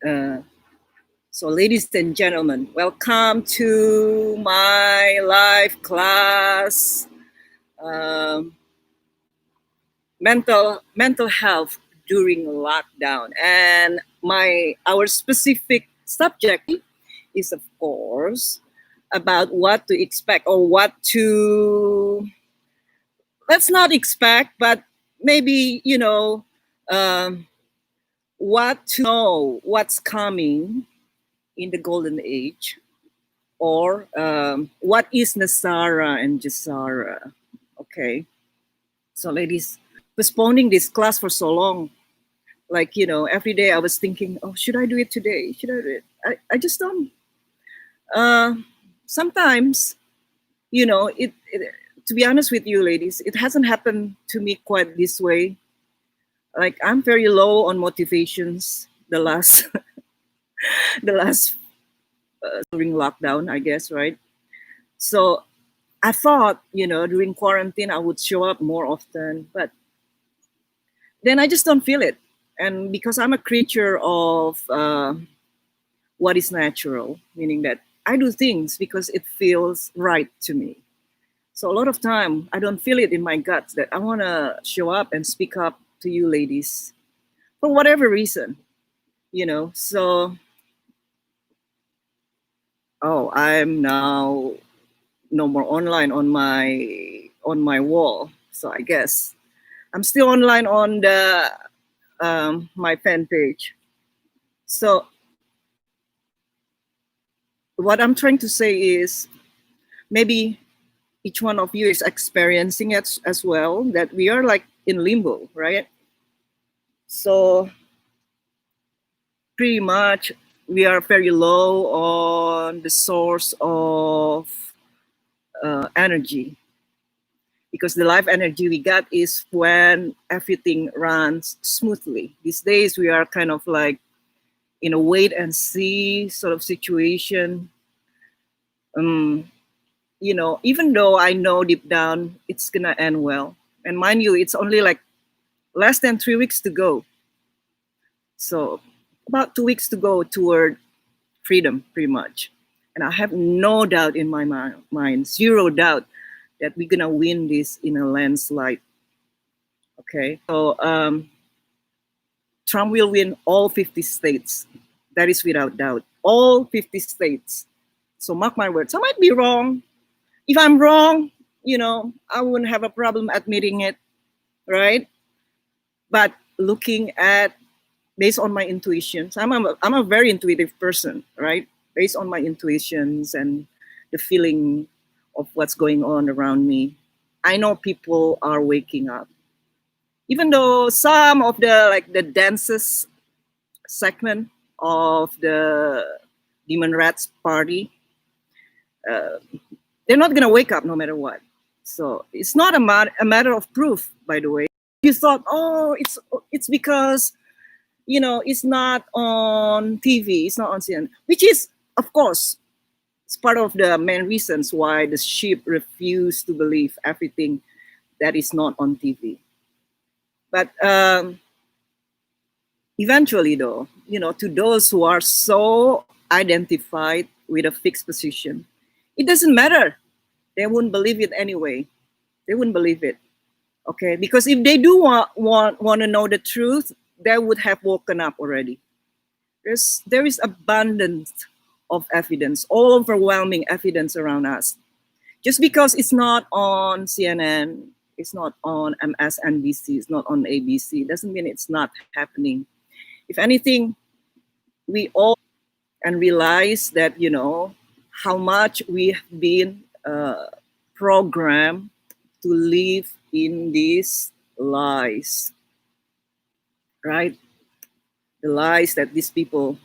Uh, so, ladies and gentlemen, welcome to my live class, um, mental health during lockdown, and our specific subject is, of course, about what to expect or what to let's not expect, but maybe um, what to know what's coming in the golden age, or what is Nasara and Jasara. Okay, so ladies, postponing this class for so long, like every day I was thinking, oh, should I do it today? Should I do it? I just don't. Uh, Sometimes, it. To be honest with you, ladies, it hasn't happened to me quite this way. Like, I'm very low on motivations the last the last during lockdown, I guess, right? So I thought, during quarantine I would show up more often, but then I just don't feel it. And because I'm a creature of what is natural, meaning that I do things because it feels right to me. So a lot of time I don't feel it in my guts that I want to show up and speak up to you ladies for whatever reason, So, oh, I'm now no more online on my wall. So I guess I'm still online on the my fan page. So what I'm trying to say is, maybe each one of you is experiencing it as well, that we are like in limbo, right? So pretty much we are very low on the source of energy, because the life energy we got is when everything runs smoothly. These days we are kind of like in a wait and see sort of situation. Even though I know deep down it's gonna end well, and mind you, it's only like less than 3 weeks to go. So about 2 weeks to go toward freedom, pretty much. And I have no doubt in my mind, zero doubt, that we're gonna win this in a landslide. Okay, so Trump will win all 50 states. That is without doubt. All 50 states. So mark my words. I might be wrong. If I'm wrong, I wouldn't have a problem admitting it, right? But looking at, based on my intuitions, I'm a very intuitive person, right? Based on my intuitions and the feeling of what's going on around me, I know people are waking up. Even though some of the densest segment of the Demon Rats party, uh, they're not gonna wake up no matter what. So it's not a matter of proof, by the way. You thought, oh, it's because it's not on TV, it's not on CNN, which is, of course, it's part of the main reasons why the sheep refuse to believe everything that is not on TV. But eventually, though, to those who are so identified with a fixed position, it doesn't matter. They wouldn't believe it anyway. They wouldn't believe it. Okay, because if they do want to know the truth, they would have woken up already. There is abundance of evidence, all overwhelming evidence around us. Just because it's not on CNN, it's not on MSNBC, it's not on ABC, doesn't mean it's not happening. If anything, we all and realize that how much we have been programmed to live in these lies, right? The lies that these people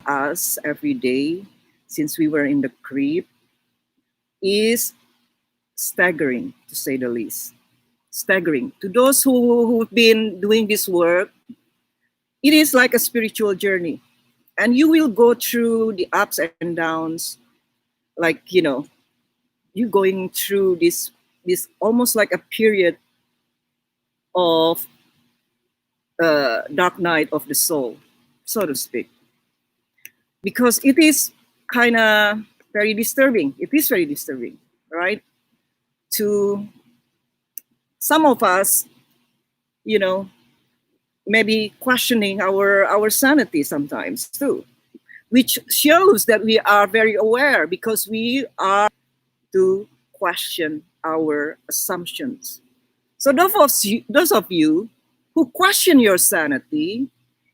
us every day since we were in the crib is staggering, to say the least. Staggering. To those who've been doing this work, it is like a spiritual journey. And you will go through the ups and downs, like, you going through this almost like a period of dark night of the soul, so to speak, because it is kind of very disturbing. It is very disturbing, right? To some of us, you know, maybe questioning our sanity sometimes too, which shows that we are very aware because we are to question our assumptions. So those of you who question your sanity,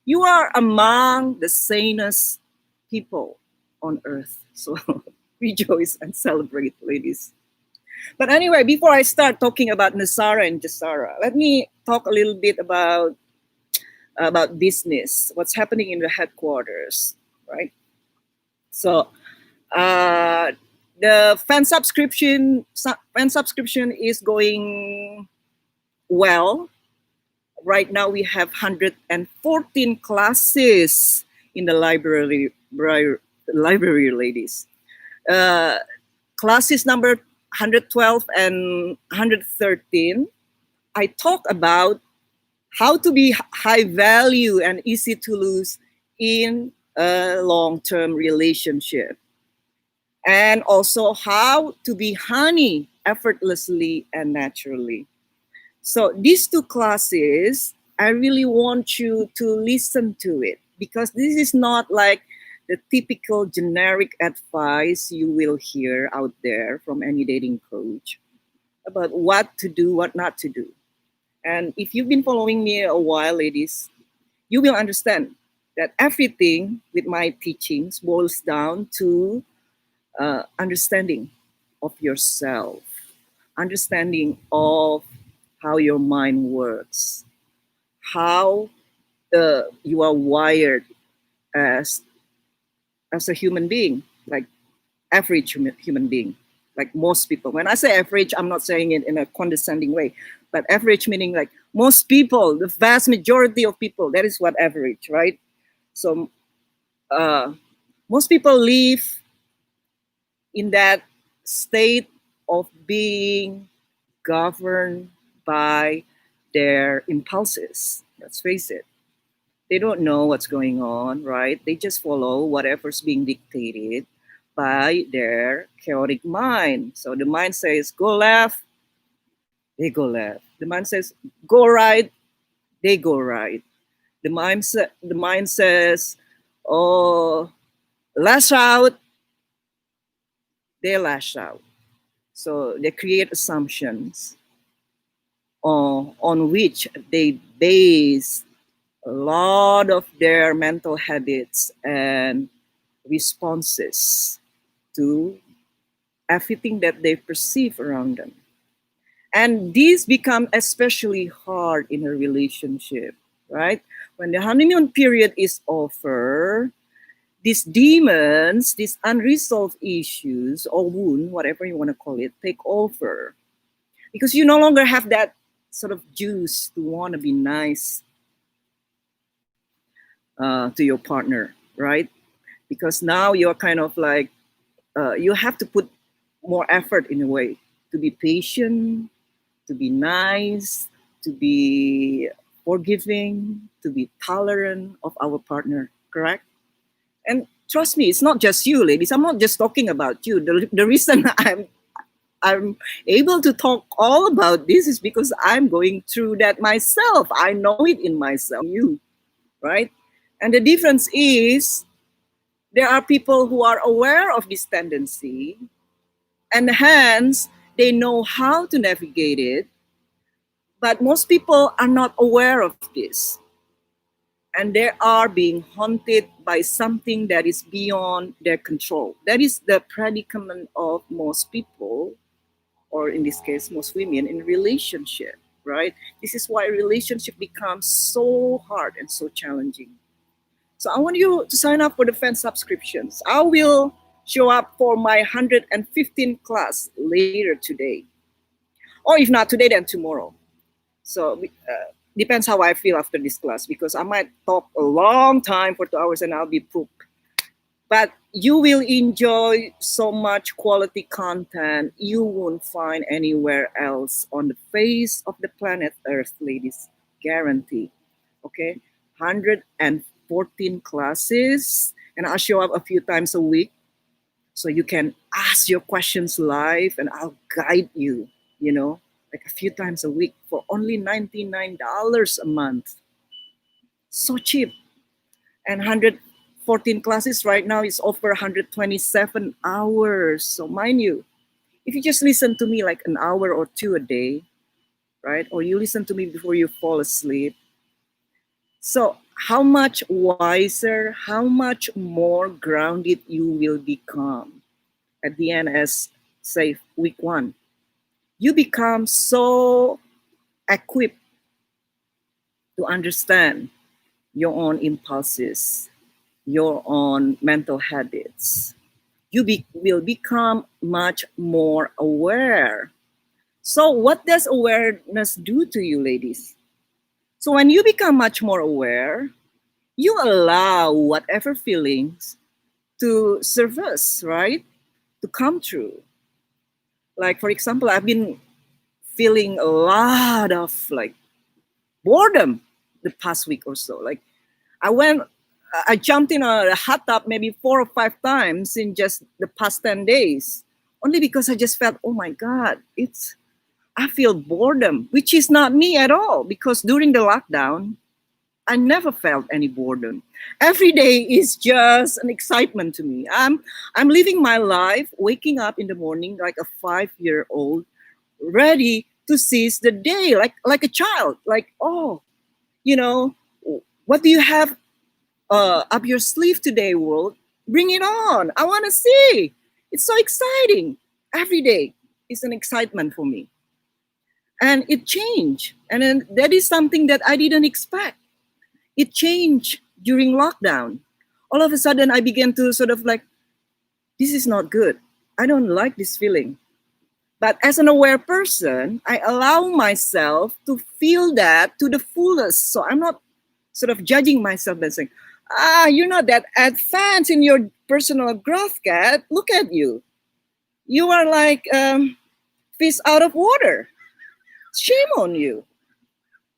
you are among the sanest people on earth. So rejoice and celebrate, ladies. But anyway, before I start talking about Nasara and Jasara, let me talk a little bit about business, what's happening in the headquarters, right? So uh, the fan subscription is going well. Right now we have 114 classes in the library, ladies. Classes number 112 and 113, I talk about how to be high value and easy to lose in a long-term relationship. And also how to be honey effortlessly and naturally. So these two classes, I really want you to listen to it because this is not like the typical generic advice you will hear out there from any dating coach about what to do, what not to do. And if you've been following me a while, ladies, you will understand that everything with my teachings boils down to understanding of yourself, understanding of how your mind works, how you are wired as a human being, like average human being, like most people. When I say average, I'm not saying it in a condescending way, but average meaning like most people, the vast majority of people, that is what average, right? So most people live in that state of being governed by their impulses. Let's face it. They don't know what's going on, right? They just follow whatever's being dictated by their chaotic mind. So the mind says, go left, they go left. The mind says, go right, they go right. The mind says, oh, lash out, they lash out. So they create assumptions on which they base a lot of their mental habits and responses to everything that they perceive around them. And these become especially hard in a relationship, right? When the honeymoon period is over, these demons, these unresolved issues or wound, whatever you want to call it, take over. Because you no longer have that sort of juice to want to be nice to your partner, right? Because now you're kind of like, you have to put more effort in a way to be patient, to be nice, to be forgiving, to be tolerant of our partner, correct? And trust me, it's not just you, ladies. I'm not just talking about you. The reason I'm able to talk all about this is because I'm going through that myself. I know it in myself, you, right? And the difference is there are people who are aware of this tendency and hence they know how to navigate it. But most people are not aware of this. And they are being haunted by something that is beyond their control. That is the predicament of most people, or in this case, most women in relationship, right? This is why relationship becomes so hard and so challenging. So I want you to sign up for the fan subscriptions. I will show up for my 115 class later today. Or if not today, then tomorrow. So depends how I feel after this class because I might talk a long time for 2 hours and I'll be pooped. But you will enjoy so much quality content you won't find anywhere else on the face of the planet Earth, ladies. Guarantee. Okay, 114 classes, and I'll show up a few times a week, so you can ask your questions live, and I'll guide you. Like a few times a week for only $99 a month. So cheap. And 114 classes right now is over 127 hours. So mind you, if you just listen to me like an hour or two a day, right? Or you listen to me before you fall asleep. So how much wiser, how much more grounded you will become at the end as, say, week 1. You become so equipped to understand your own impulses, your own mental habits. You will become much more aware. So what does awareness do to you, ladies? So when you become much more aware, you allow whatever feelings to surface, right? To come true. Like, for example, I've been feeling a lot of like boredom the past week or so. Like I jumped in a hot tub maybe 4 or 5 times in just the past 10 days, only because I just felt, oh my God, I feel boredom, which is not me at all, because during the lockdown, I never felt any boredom. Every day is just an excitement to me. I'm living my life, waking up in the morning like a 5-year-old, ready to seize the day, like a child. Like, oh, what do you have up your sleeve today, world? Bring it on. I want to see. It's so exciting. Every day is an excitement for me. And it changed. And then that is something that I didn't expect. It changed during lockdown. All of a sudden, I began to sort of like, this is not good. I don't like this feeling. But as an aware person, I allow myself to feel that to the fullest. So I'm not sort of judging myself and saying, you're not that advanced in your personal growth, Kat. Look at you. You are like fish out of water. Shame on you,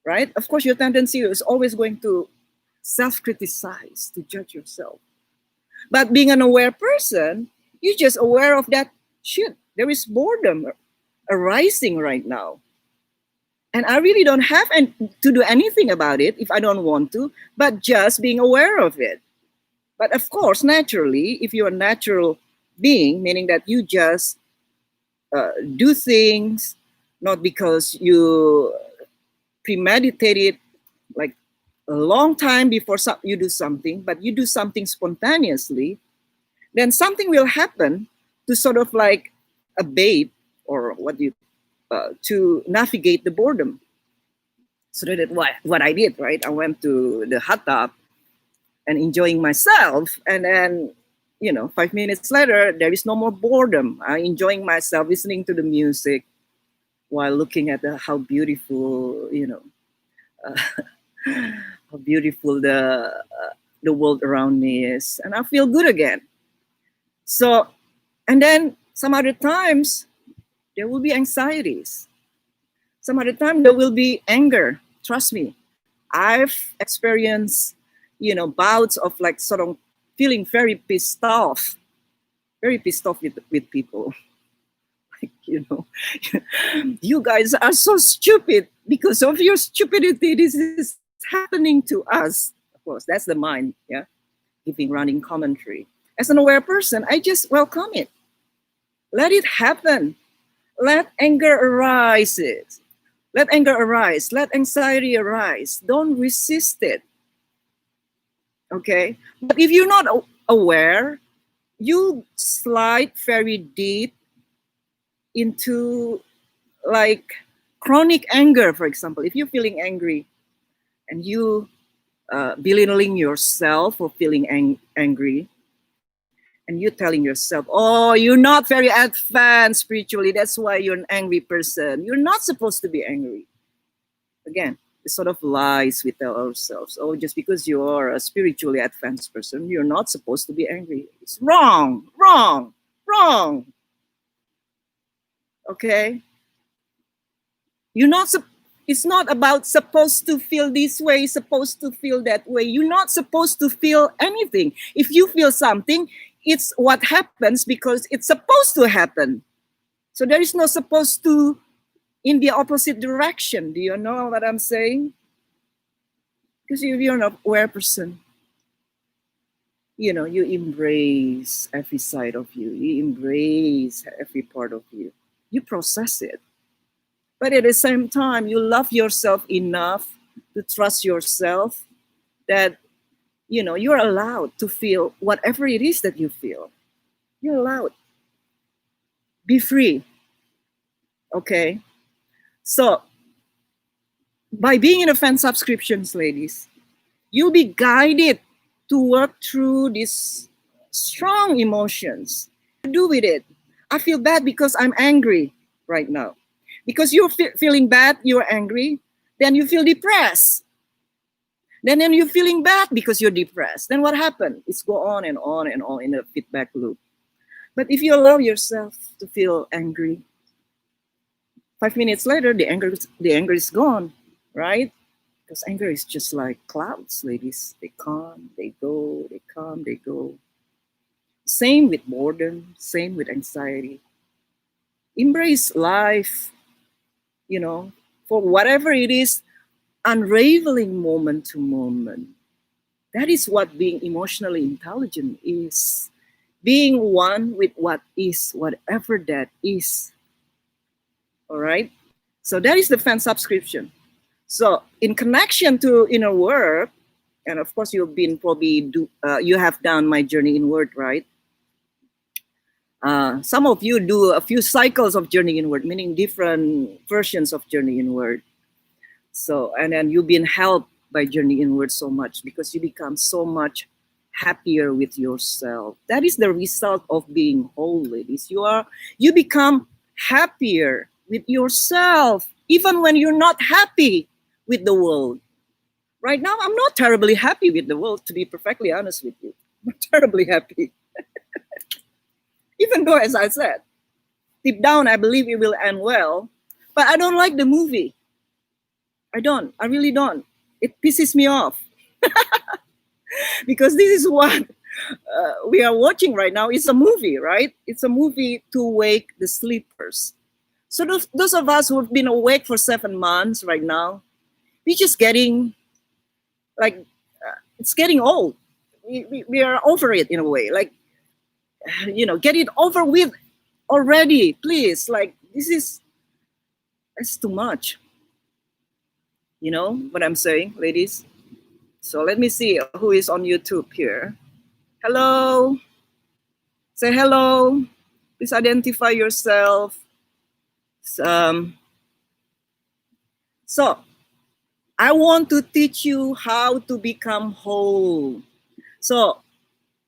right? Of course, your tendency is always going to self-criticize, to judge yourself. But being an aware person, you're just aware of that shit. There is boredom arising right now. And I really don't have to do anything about it if I don't want to, but just being aware of it. But of course, naturally, if you're a natural being, meaning that you just do things not because you premeditated like a long time before you do something, but you do something spontaneously, then something will happen to sort of like abate or to navigate the boredom. So that what I did, right? I went to the hot tub and enjoying myself, and then 5 minutes later, there is no more boredom. I'm enjoying myself, listening to the music while looking at how beautiful, how beautiful the world around me is, and I feel good again. So, and then some other times there will be anxieties. Some other time there will be anger. Trust me, I've experienced, bouts of like sort of feeling very pissed off with people. Like, you guys are so stupid. Because of your stupidity, this is happening to us. Of course, that's the mind, yeah, giving running commentary. As an aware person, I just welcome it. Let it happen. Let anger arise. Let anger arise. Let anxiety arise. Don't resist it. Okay? But if you're not aware, you slide very deep into like chronic anger, for example. If you're feeling angry and you belittling yourself for feeling angry, and you're telling yourself, oh, you're not very advanced spiritually, that's why you're an angry person. You're not supposed to be angry. Again, the sort of lies we tell ourselves. Oh, just because you're a spiritually advanced person, you're not supposed to be angry. It's wrong. Okay? You're not It's not about supposed to feel this way, supposed to feel that way. You're not supposed to feel anything. If you feel something, it's what happens because it's supposed to happen. So there is no supposed to in the opposite direction. Do you know what I'm saying? Because if you're an aware person, you know, you embrace every side of you. You embrace every part of you. You process it. But at the same time, you love yourself enough to trust yourself that, you know, you're allowed to feel whatever it is that you feel. You're allowed. Be free. Okay? So, by being in a fan subscriptions, ladies, you'll be guided to work through these strong emotions. Do with it. I feel bad because I'm angry right now. Because you're feeling bad, you're angry, then you feel depressed. Then you're feeling bad because you're depressed. Then what happened? It's go on and on and on in a feedback loop. But if you allow yourself to feel angry, 5 minutes later, the anger is gone, right? Because anger is just like clouds, ladies. They come, they go, they come, they go. Same with boredom, same with anxiety. Embrace life, you know, for whatever it is, unraveling moment to moment. That is what being emotionally intelligent is. Being one with what is, whatever that is. All right? So that is the fan subscription. So in connection to inner work, and of course you've been probably you have done my journey inward, right? Some of you do a few cycles of journey inward, meaning different versions of journey inward. So, and then you've been helped by journey inward so much because you become so much happier with yourself. That is the result of being whole, ladies. You become happier with yourself, even when you're not happy with the world. Right now, I'm not terribly happy with the world, to be perfectly honest with you. I'm not terribly happy. Even though, as I said, deep down, I believe it will end well, but I don't like the movie. I don't. I really don't. It pisses me off. Because this is what we are watching right now. It's a movie, right? It's a movie to wake the sleepers. So those of us who have been awake for 7 months right now, we're just getting, like, it's getting old. We are over it in a way. Like, you know, get it over with already, please. Like, it's too much. You know what I'm saying, ladies? So let me see who is on YouTube here. Hello. Say hello. Please identify yourself. So I want to teach you how to become whole. So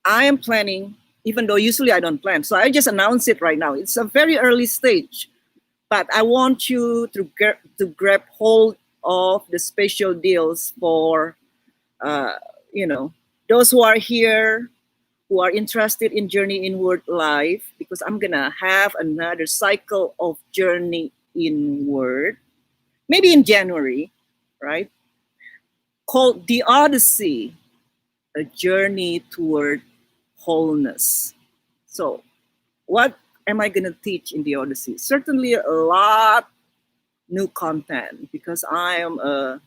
I am planning, even though usually I don't plan. So I just announce it right now. It's a very early stage, but I want you to grab hold of the special deals for, you know, those who are here, who are interested in Journey Inward Live, because I'm going to have another cycle of Journey Inward, maybe in January, right? Called the Odyssey, a Journey Toward Wholeness. So what am I going to teach in the Odyssey? Certainly a lot new content because I am a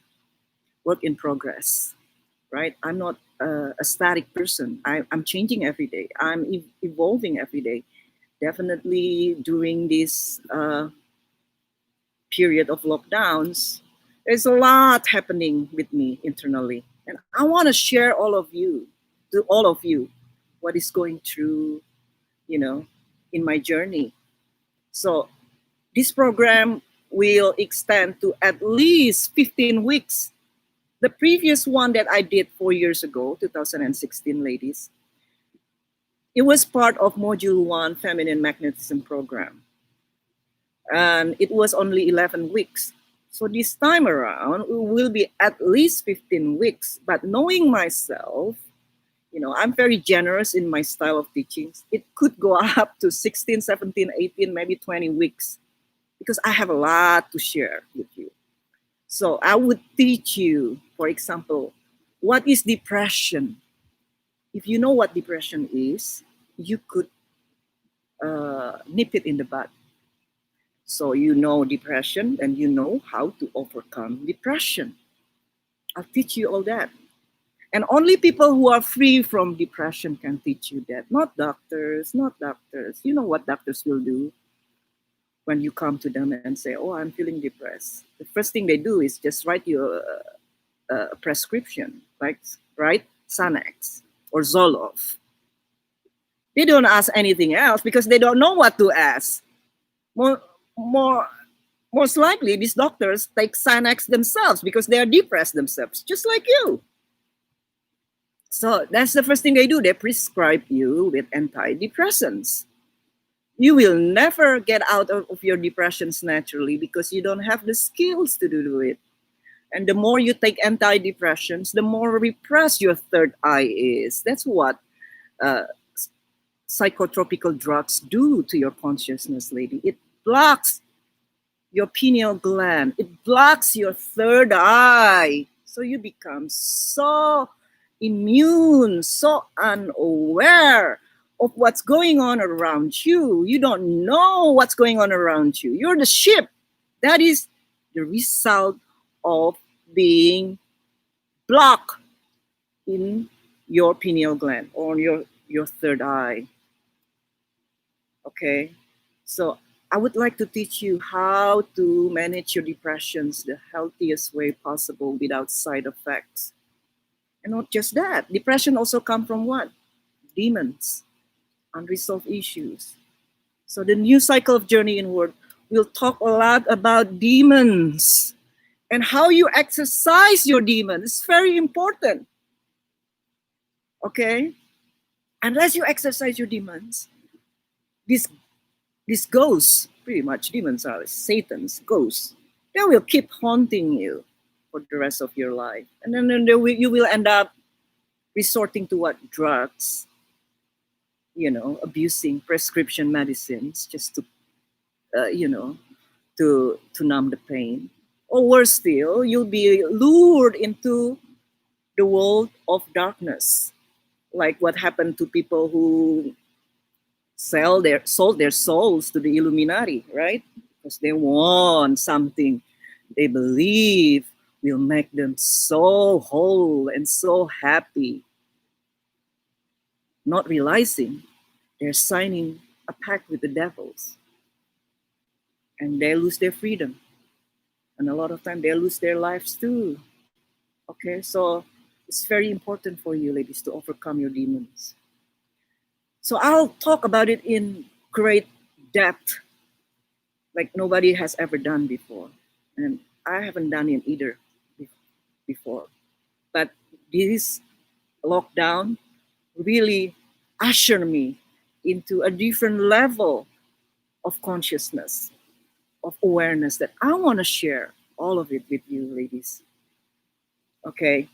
work in progress, right? I'm not a static person. I'm changing every day. I'm evolving every day. Definitely during this period of lockdowns, there's a lot happening with me internally. And I want to share all of you, what is going through, you know, in my journey. So this program will extend to at least 15 weeks. The previous one that I did 4 years ago, 2016, ladies, it was part of Module 1 Feminine Magnetism Program. And it was only 11 weeks. So this time around, it will be at least 15 weeks. But knowing myself, you know, I'm very generous in my style of teachings. It could go up to 16, 17, 18, maybe 20 weeks because I have a lot to share with you. So I would teach you, for example, what is depression? If you know what depression is, you could nip it in the bud. So you know depression and you know how to overcome depression. I'll teach you all that. And only people who are free from depression can teach you that. Not doctors, not doctors. You know what doctors will do when you come to them and say, oh, I'm feeling depressed. The first thing they do is just write you a prescription, like right? Xanax or Zoloft. They don't ask anything else because they don't know what to ask. More, more, most likely, these doctors take Xanax themselves because they are depressed themselves, just like you. So that's the first thing they do. They prescribe you with antidepressants. You will never get out of your depressions naturally because you don't have the skills to do it. And the more you take antidepressants, the more repressed your third eye is. That's what uh, psychotropical drugs do to your consciousness, lady. It blocks your pineal gland. It blocks your third eye. So you become so immune, so unaware of what's going on around you. You don't know what's going on around you. You're the ship. That is the result of being blocked in your pineal gland or your third eye. Okay, so I would like to teach you how to manage your depressions the healthiest way possible without side effects. And not just that, depression also comes from what? Demons, unresolved issues. So the new cycle of Journey Inward will talk a lot about demons and how you exercise your demons. It's very important. Okay? Unless you exercise your demons, these ghosts, pretty much demons are Satan's ghosts, they will keep haunting you for the rest of your life. And then you will end up resorting to what? Drugs, abusing prescription medicines just to, to numb the pain. Or worse still, you'll be lured into the world of darkness, like what happened to people who sold their souls to the Illuminati, right? Because they want something they believe will make them so whole and so happy, not realizing they're signing a pact with the devils, and they lose their freedom, and a lot of time they lose their lives too. Okay, so it's very important for you, ladies, to overcome your demons. So I'll talk about it in great depth, like nobody has ever done before. And I haven't done it either before. But this lockdown really ushered me into a different level of consciousness, of awareness that I want to share all of it with you, ladies. Okay,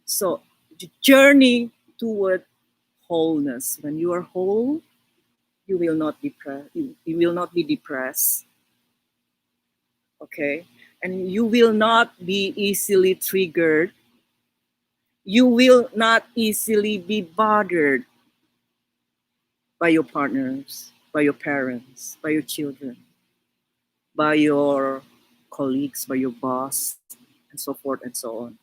so the journey toward wholeness. When you are whole, you will not you will not be depressed. Okay, and you will not be easily triggered. You will not easily be bothered by your partners, by your parents, by your children, by your colleagues, by your boss, and so forth and so on.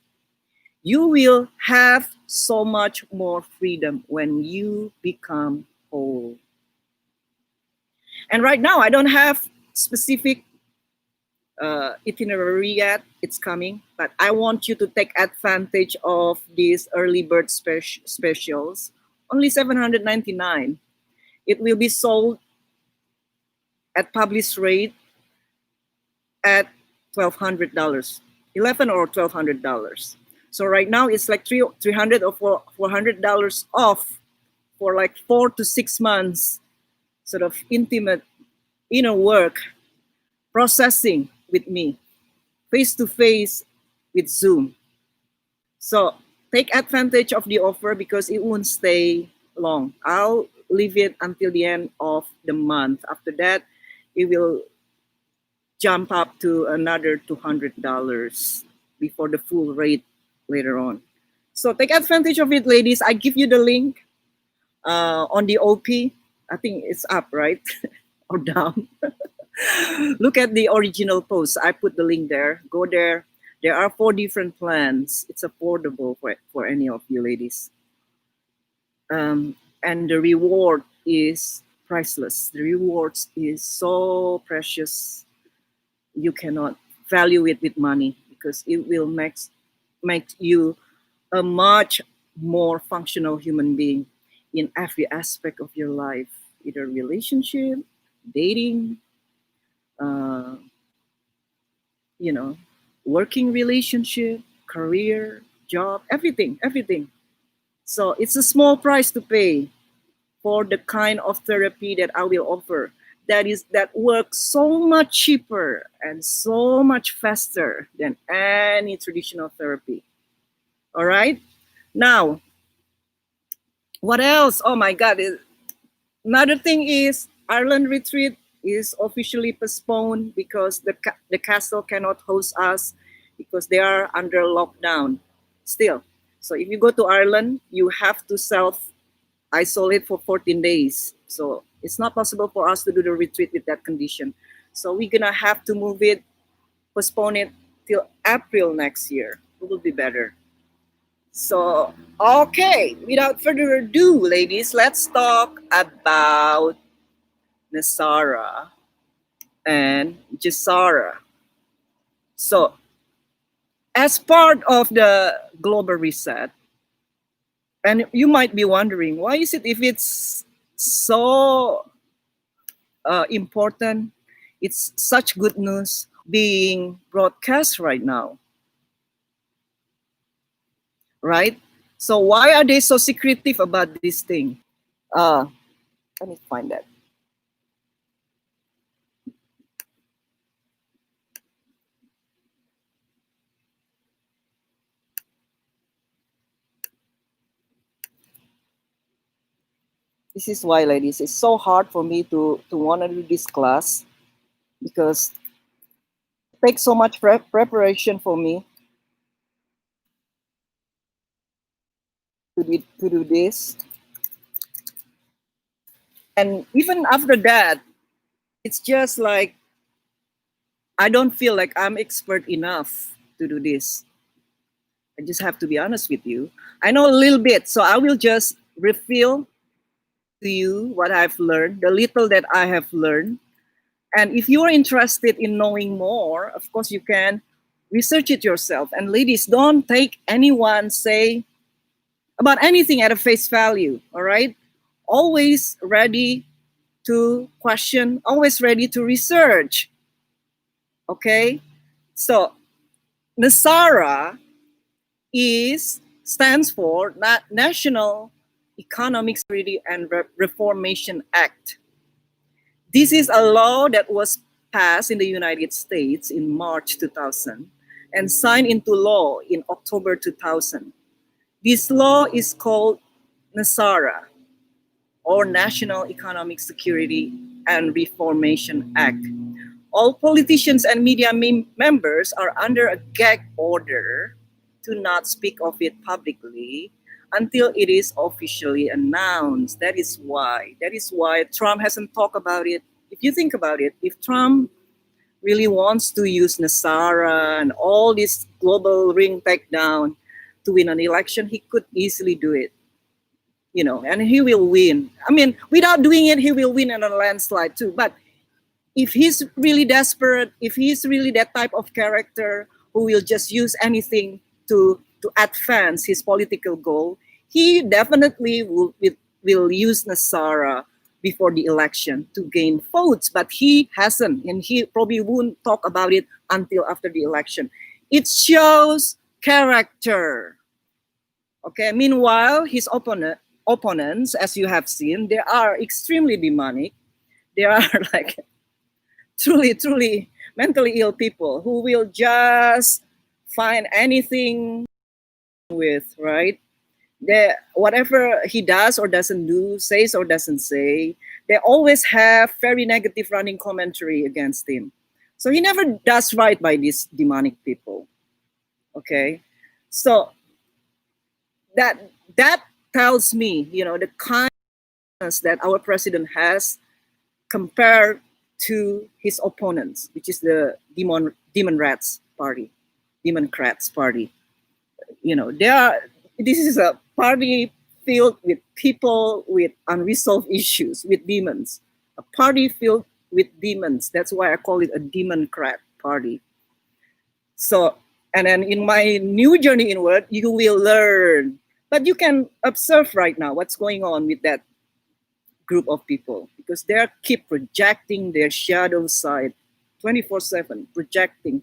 You will have so much more freedom when you become whole. And right now, I don't have specific itinerary yet. It's coming, but I want you to take advantage of these early bird specials. Only $799. It will be sold at published rate at $1,200, $1,100 or $1,200. So right now it's like $300 or $400 off for like 4 to 6 months, sort of intimate inner work, processing with me, face to face with Zoom. So take advantage of the offer because it won't stay long. I'll leave it until the end of the month. After that, it will jump up to another $200 before the full rate later on. So take advantage of it, ladies. I give you the link on the OP. I think it's up, right? Or down. Look at the original post. I put the link there. Go there. There are 4 different plans. It's affordable for any of you ladies. And the reward is priceless. The rewards is so precious. You cannot value it with money because it will make you a much more functional human being in every aspect of your life, either relationship, dating, working relationship, career, job, everything. So it's a small price to pay for the kind of therapy that I will offer. That works so much cheaper and so much faster than any traditional therapy. All right. Now, what else? Oh my God. Another thing is Ireland retreat is officially postponed because the castle cannot host us because they are under lockdown still. So if you go to Ireland, you have to self-isolate for 14 days. So it's not possible for us to do the retreat with that condition. So we're going to have to postpone it till April next year. It will be better. So, okay, without further ado, ladies, let's talk about Nasara and Jisara. So, as part of the global reset, and you might be wondering, why is it if it's so important, it's such good news being broadcast right now, right? So why are they so secretive about this thing? Let me find that. This is why, ladies, it's so hard for me to want to do this class because it takes so much preparation for me to do this. And even after that, it's just like I don't feel like I'm expert enough to do this. I just have to be honest with you. I know a little bit, so I will just reveal to you what I've learned, the little that I have learned. And if you are interested in knowing more, of course, you can research it yourself. And ladies, don't take anyone say about anything at a face value, all right? Always ready to question, always ready to research, okay? So, NASARA stands for National Economic Security and Reformation Act. This is a law that was passed in the United States in March 2000 and signed into law in October 2000. This law is called NASARA, or National Economic Security and Reformation Act. All politicians and media members are under a gag order to not speak of it publicly until it is officially announced. That is why Trump hasn't talked about it. If you think about it, if Trump really wants to use NASARA and all this global ring takedown to win an election, he could easily do it. And he will win. I mean, without doing it, he will win in a landslide too. But if he's really desperate, if he's really that type of character who will just use anything to advance his political goal, he definitely will use NASARA before the election to gain votes. But he hasn't, and he probably won't talk about it until after the election. It shows character. Okay. Meanwhile, his opponents, as you have seen, they are extremely demonic. They are like truly mentally ill people who will just find anything with, right? Whatever he does or doesn't do, says or doesn't say, they always have very negative running commentary against him. So he never does right by these demonic people. Okay, so that tells me, the kindness that our president has compared to his opponents, which is the Democrats party. This is a party filled with people with unresolved issues, with demons. A party filled with demons. That's why I call it a Democrat party. So, and then in my new journey inward, you will learn. But you can observe right now what's going on with that group of people, because they keep projecting their shadow side 24/7, projecting.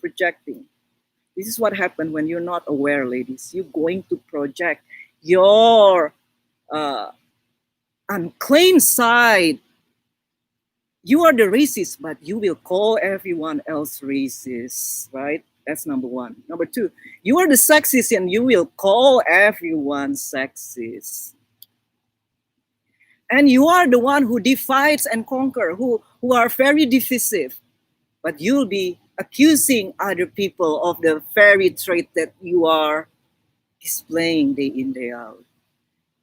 This is what happens when you're not aware, ladies. You're going to project your unclaimed side. You are the racist, but you will call everyone else racist, right? That's number one. Number two, you are the sexist and you will call everyone sexist. And you are the one who divides and conquer, who are very divisive. But you'll be accusing other people of the very trait that you are displaying day in, day out.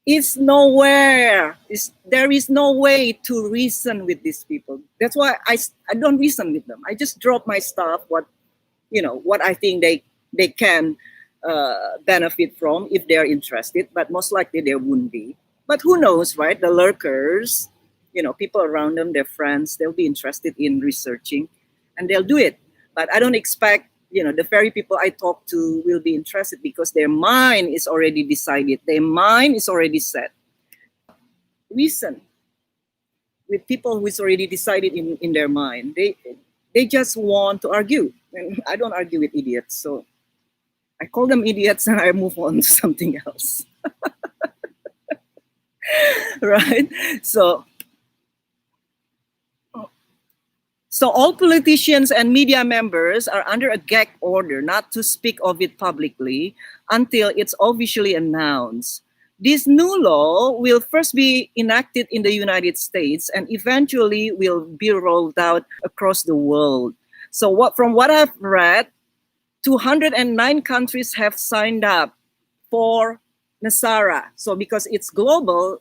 There is no way to reason with these people. That's why I don't reason with them. I just drop my stuff, what I think they can benefit from if they're interested, but most likely they wouldn't be. But who knows, right? The lurkers, people around them, their friends, they'll be interested in researching and they'll do it. But I don't expect, the very people I talk to will be interested, because their mind is already decided. Their mind is already set. Reason with people who is already decided in their mind. They just want to argue. And I don't argue with idiots. So I call them idiots and I move on to something else. Right? So all politicians and media members are under a gag order not to speak of it publicly until it's officially announced. This new law will first be enacted in the United States and eventually will be rolled out across the world. So from what I've read, 209 countries have signed up for Nasara. So because it's global,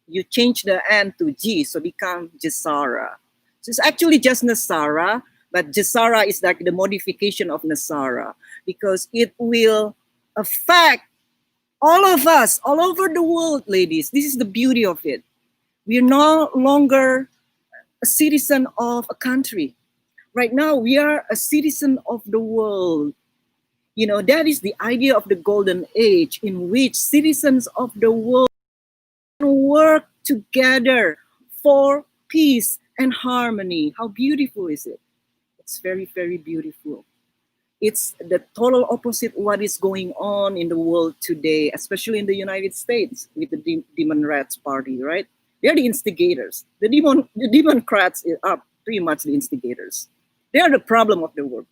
you change the N to G, so become Jasara. So it's actually just Nasara, but Jasara is like the modification of Nasara, because it will affect all of us, all over the world, ladies. This is the beauty of it. We are no longer a citizen of a country. Right now, we are a citizen of the world. That is the idea of the golden age, in which citizens of the world work together for peace and harmony. How beautiful is it? It's very, very beautiful. It's the total opposite of what is going on in the world today, especially in the United States with the Democrats party, right? They're the instigators. The Democrats are pretty much the instigators. They are the problem of the world.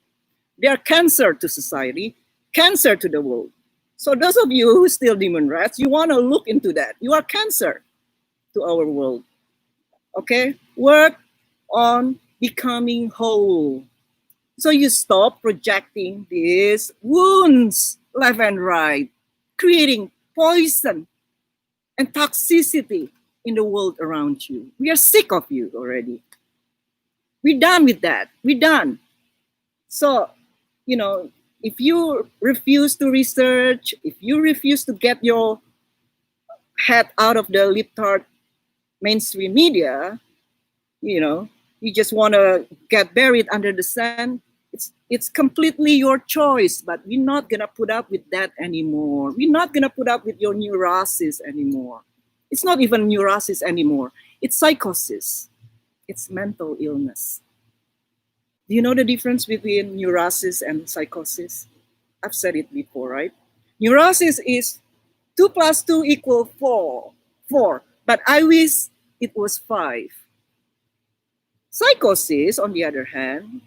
They are cancer to society, cancer to the world. So those of you who still Democrats, you want to look into that. You are cancer to our world. Okay? Work on becoming whole. So you stop projecting these wounds left and right, creating poison and toxicity in the world around you. We are sick of you already. We're done with that. We're done. So, if you refuse to research, if you refuse to get your head out of the libtard mainstream media, you just want to get buried under the sand, it's completely your choice. But we're not going to put up with that anymore. We're not going to put up with your neuroses anymore. It's not even neurosis anymore. It's psychosis. It's mental illness. Do you know the difference between neurosis and psychosis? I've said it before, right? Neurosis is 2 + 2 = 4. But I wish it was 5. Psychosis, on the other hand,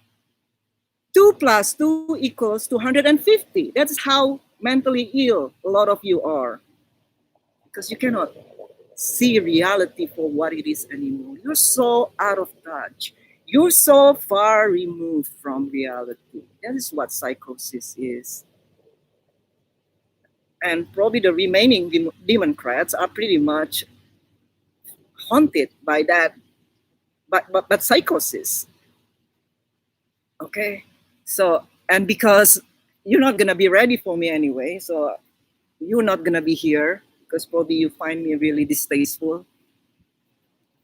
2 + 2 = 250. That's how mentally ill a lot of you are. Because you cannot. see reality for what it is anymore. You're so out of touch. You're so far removed from reality. That is what psychosis is. And probably the remaining Democrats are pretty much haunted by that, but psychosis. Okay, so and because you're not gonna be ready for me anyway, so you're not gonna be here because probably you find me really distasteful,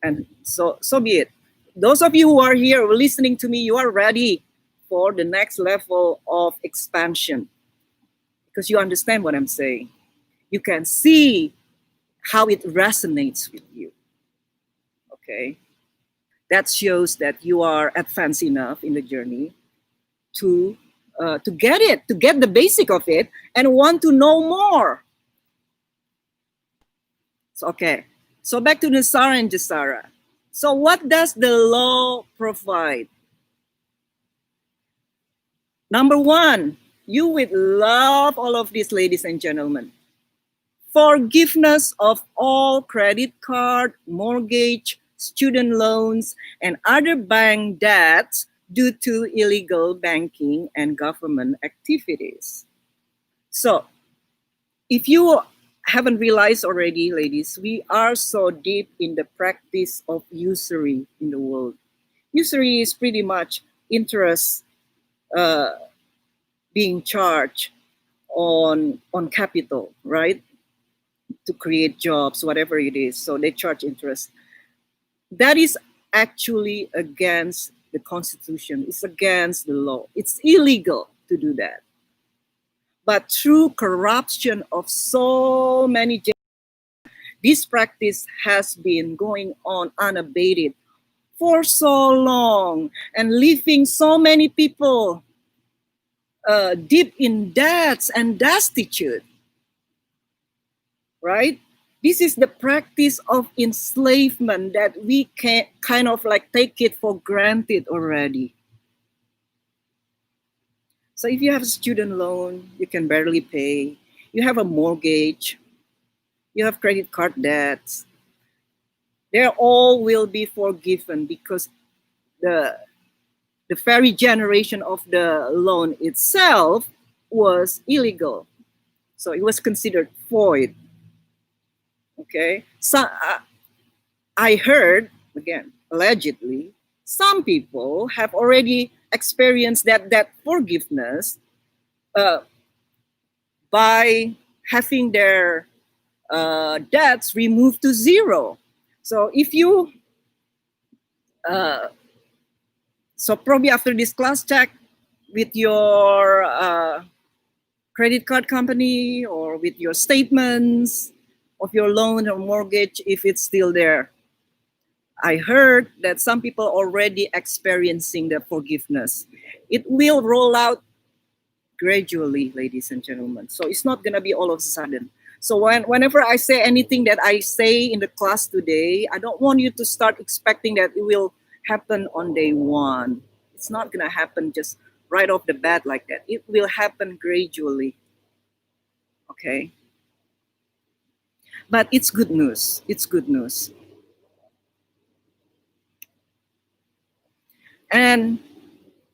and so be it. Those of you who are here listening to me, you are ready for the next level of expansion because you understand what I'm saying. You can see how it resonates with you. Okay, that shows that you are advanced enough in the journey to get it, to get the basic of it, and want to know more. So, okay, so back to Nasara and Jasara. So what does the law provide? Number one, you would love all of these, ladies and gentlemen. Forgiveness of all credit card, mortgage, student loans, and other bank debts due to illegal banking and government activities. So, if you haven't realized already, ladies, we are so deep in the practice of usury in the world. Usury is pretty much interest being charged on capital, right? To create jobs, whatever it is. So they charge interest. That is actually against the Constitution. It's against the law. It's illegal to do that. But through corruption of so many, this practice has been going on unabated for so long and leaving so many people deep in debts and destitute, right? This is the practice of enslavement that we can kind of like take it for granted already. So if you have a student loan, you can barely pay. You have a mortgage, you have credit card debts. They all will be forgiven because the very generation of the loan itself was illegal. So it was considered void. Okay. So I heard, again, allegedly, some people have already experienced that forgiveness by having their debts removed to zero. So if you, so probably after this class, check with your credit card company or with your statements of your loan or mortgage if it's still there. I heard that some people already experiencing the forgiveness. It will roll out gradually, ladies and gentlemen. So it's not gonna be all of a sudden. So whenever I say anything that I say in the class today, I don't want you to start expecting that it will happen on day one. It's not gonna happen just right off the bat like that. It will happen gradually. Okay. But it's good news. It's good news. And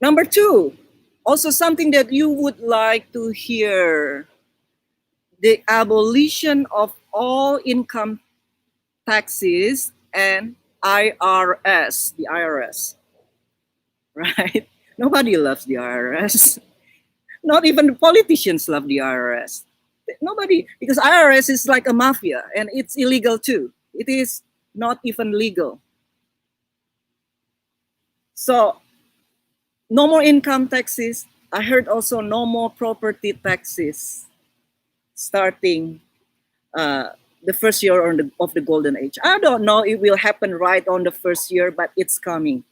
number two, also something that you would like to hear, the abolition of all income taxes and IRS, the IRS, right? Nobody loves the IRS. Not even the politicians love the IRS. Nobody, because IRS is like a mafia and it's illegal too. It is not even legal. So no more income taxes. I heard also no more property taxes starting the first year of the golden age. I don't know if it will happen right on the first year, but it's coming.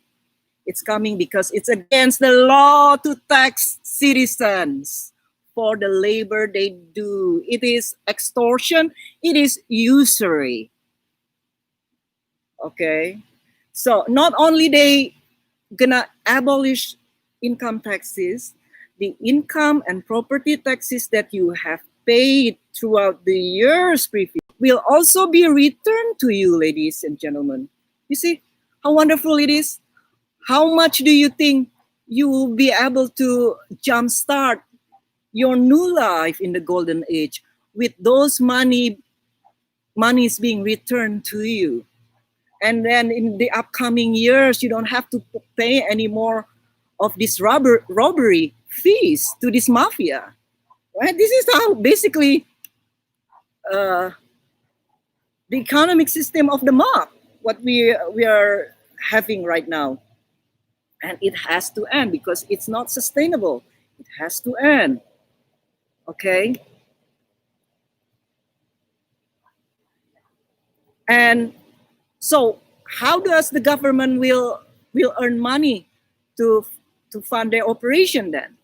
It's coming because it's against the law to tax citizens for the labor they do. It is extortion. It is usury. Okay? So not only they gonna abolish income taxes, the income and property taxes that you have paid throughout the years previous will also be returned to you, ladies and gentlemen. You see how wonderful it is? How much do you think you will be able to jumpstart your new life in the golden age with those monies being returned to you? And then in the upcoming years, you don't have to pay any more of this robbery fees to this mafia, right? This is how basically uh, the economic system of the mob, what we are having right now. And it has to end because it's not sustainable. It has to end. Okay. And so how does the government will earn money to fund their operation then?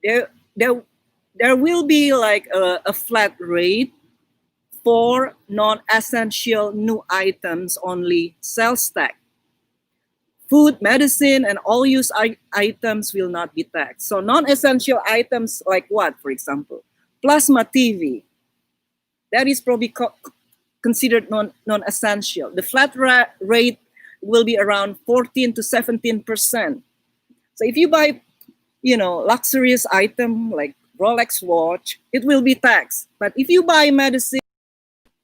There there there will be like a flat rate for non-essential new items only sales tax. Food, medicine, and all use items will not be taxed. So non-essential items like what, for example? Plasma TV. That is probably considered non-essential. The flat rate will be around 14 to 17%. So if you buy, luxurious item like Rolex watch, it will be taxed. But if you buy medicine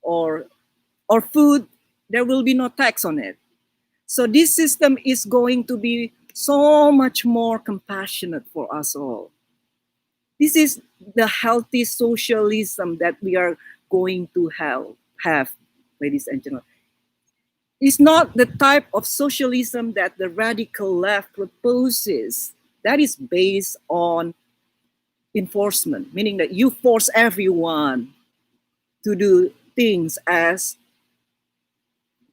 or food, there will be no tax on it. So this system is going to be so much more compassionate for us all. This is the healthy socialism that we are going to have, ladies and gentlemen. It's not the type of socialism that the radical left proposes. That is based on enforcement, meaning that you force everyone to do things as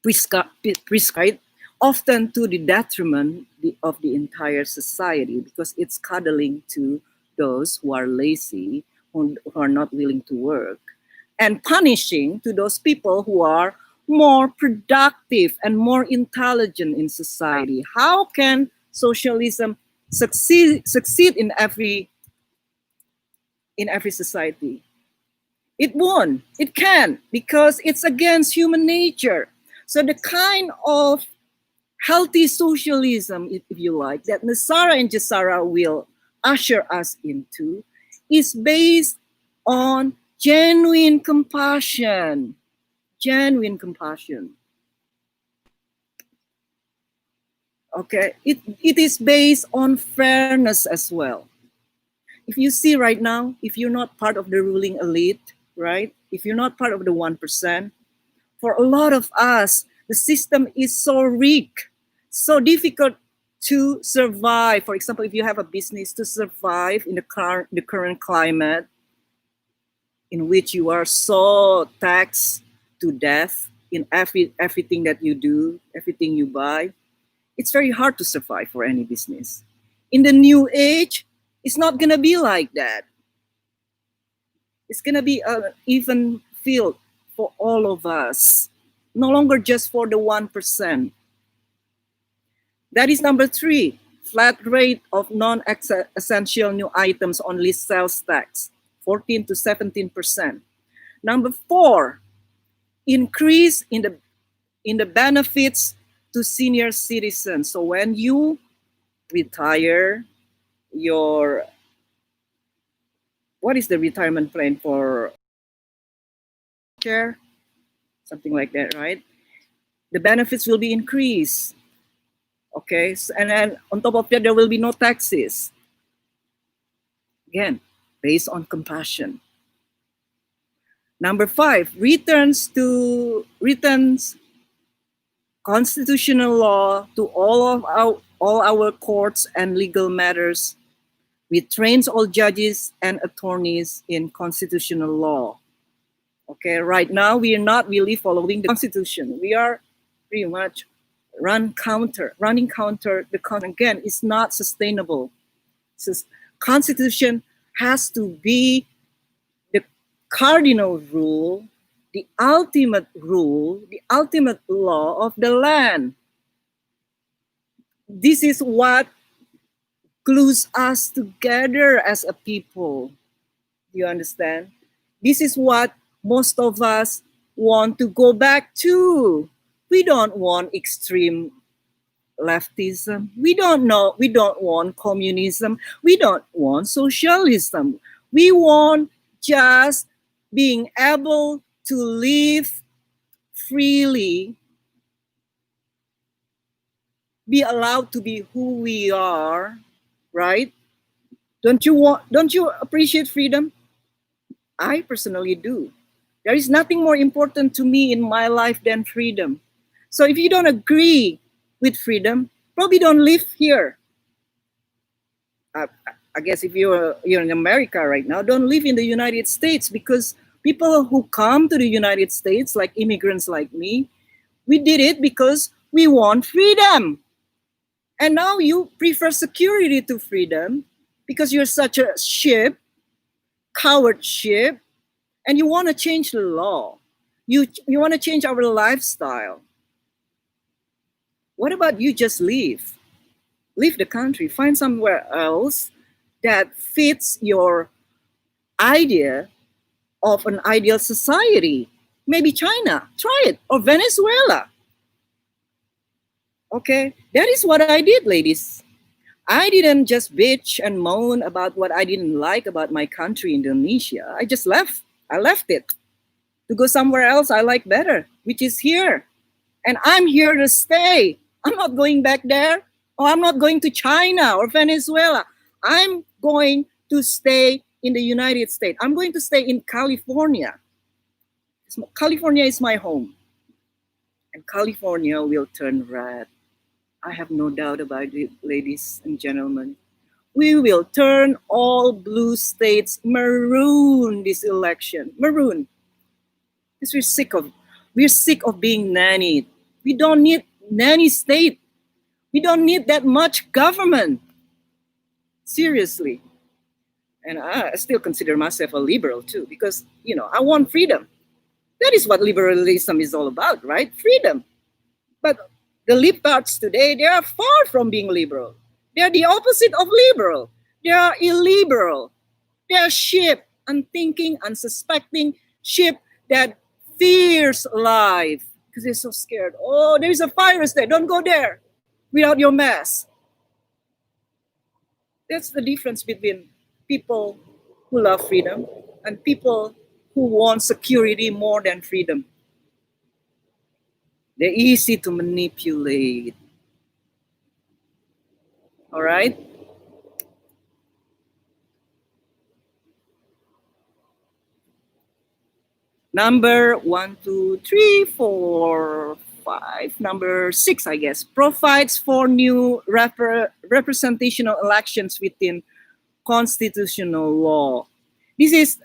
prescribed, often to the detriment of the entire society, because it's cuddling to those who are lazy, who are not willing to work, and punishing to those people who are more productive and more intelligent in society. How can socialism succeed in every society? It won't. It can't, because it's against human nature. So the kind of healthy socialism, if you like, that Nasara and Jasara will usher us into is based on genuine compassion. Genuine compassion. Okay, it is based on fairness as well. If you see right now, if you're not part of the ruling elite, right? If you're not part of the 1%, for a lot of us, the system is so weak, so difficult to survive. For example, if you have a business, to survive in the current climate in which you are so taxed to death in everything that you do, everything you buy, it's very hard to survive for any business. In the new age, it's not going to be like that. It's going to be an even field for all of us, no longer just for the 1%. That is number 3, flat rate of non-essential new items only sales tax, 14 to 17%. Number 4, increase in the benefits to senior citizens. So when you retire, what is the retirement plan for care? Something like that, right? The benefits will be increased. Okay, and then on top of that, there will be no taxes. Again, based on compassion. Number 5, returns constitutional law to all our courts and legal matters. We train all judges and attorneys in constitutional law. Okay, right now we are not really following the Constitution. We are pretty much running counter the Constitution. Again, it's not sustainable. Constitution has to be the cardinal rule, the ultimate law of the land. This is what glues us together as a people. Do you understand? This is what most of us want to go back to. We don't want extreme leftism. We don't know. We don't want communism. We don't want socialism. We want just being able to live freely, be allowed to be who we are, right? Don't you appreciate freedom? I personally do. There is nothing more important to me in my life than freedom. So if you don't agree with freedom, probably don't live here. I guess if you're in America right now, don't live in the United States, because people who come to the United States, like immigrants like me, we did it because we want freedom. And now you prefer security to freedom because you're such a coward sheep, and you want to change the law. You want to change our lifestyle. What about you just leave? Leave the country, find somewhere else that fits your idea of an ideal society. Maybe China, try it, or Venezuela. Okay, that is what I did, ladies. I didn't just bitch and moan about what I didn't like about my country, Indonesia. I just left. I left it to go somewhere else I like better, which is here. And I'm here to stay. I'm not going back there, or I'm not going to China or Venezuela. I'm going to stay in the United States. I'm going to stay in California. California is my home. And California will turn red. I have no doubt about it, ladies and gentlemen. We will turn all blue states maroon this election. Maroon. Because we're sick of being nannied. We don't need nanny state. We don't need that much government. Seriously. And I still consider myself a liberal too, because, I want freedom. That is what liberalism is all about, right? Freedom. But the libtards today, they are far from being liberal. They are the opposite of liberal. They are illiberal. They are sheep, unthinking, unsuspecting sheep that fears life because they're so scared. Oh, there's a virus there. Don't go there without your mask. That's the difference between people who love freedom and people who want security more than freedom. They're easy to manipulate. All right? Number 1, 2, 3, 4, 5. Number 6, I guess, provides for new representational elections within constitutional law. This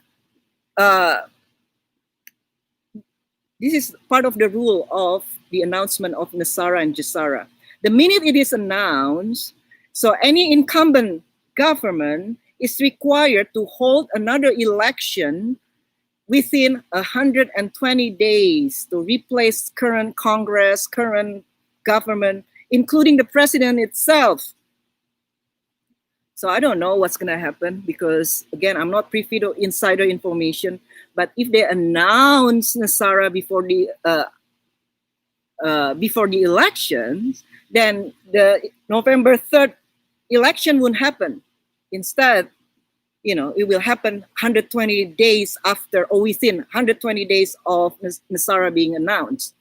is part of the rule of the announcement of Nasara and Jasara. The minute it is announced, so any incumbent government is required to hold another election within 120 days to replace current Congress, current government, including the president itself. So I don't know what's going to happen because, again, I'm not privy to insider information. But if they announce Nasara before the elections, then the November 3rd election won't happen. Instead, it will happen 120 days after, or within 120 days of Nasara being announced.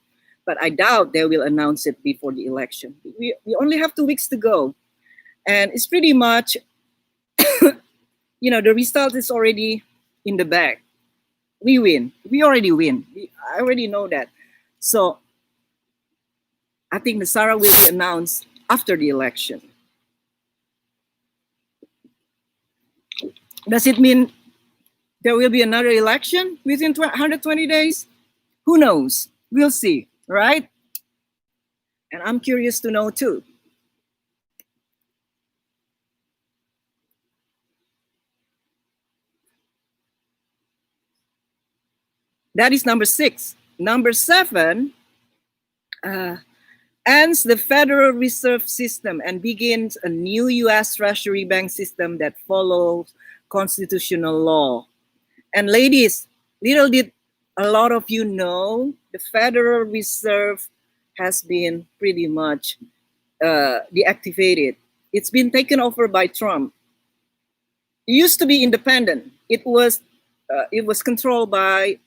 But I doubt they will announce it before the election. We only have 2 weeks to go. And it's pretty much, the result is already in the bag. We win. We already win. I already know that. So I think Nasara will be announced after the election. Does it mean there will be another election within 120 days? Who knows? We'll see, right? And I'm curious to know too. That is number 6. Number 7, ends the Federal Reserve System and begins a new U.S. Treasury Bank system that follows constitutional law. And ladies, little did a lot of you know, the Federal Reserve has been pretty much deactivated. It's been taken over by Trump. It used to be independent. It was controlled by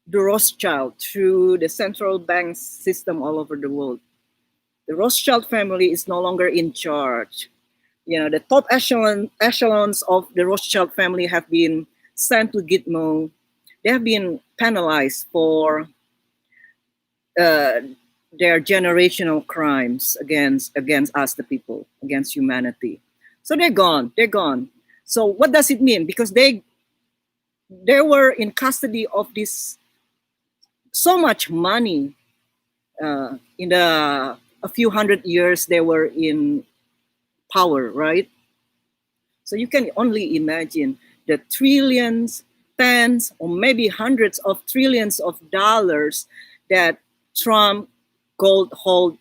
the Rothschild through the central bank system all over the world. The Rothschild family is no longer in charge. The top echelons of the Rothschild family have been sent to Gitmo. They have been penalized for their generational crimes against us, the people, against humanity. So they're gone. They're gone. So what does it mean? Because they were in custody of this so much money. In a few hundred years, they were in power, right? So you can only imagine the trillions, tens, or maybe hundreds of trillions of dollars that Trump hold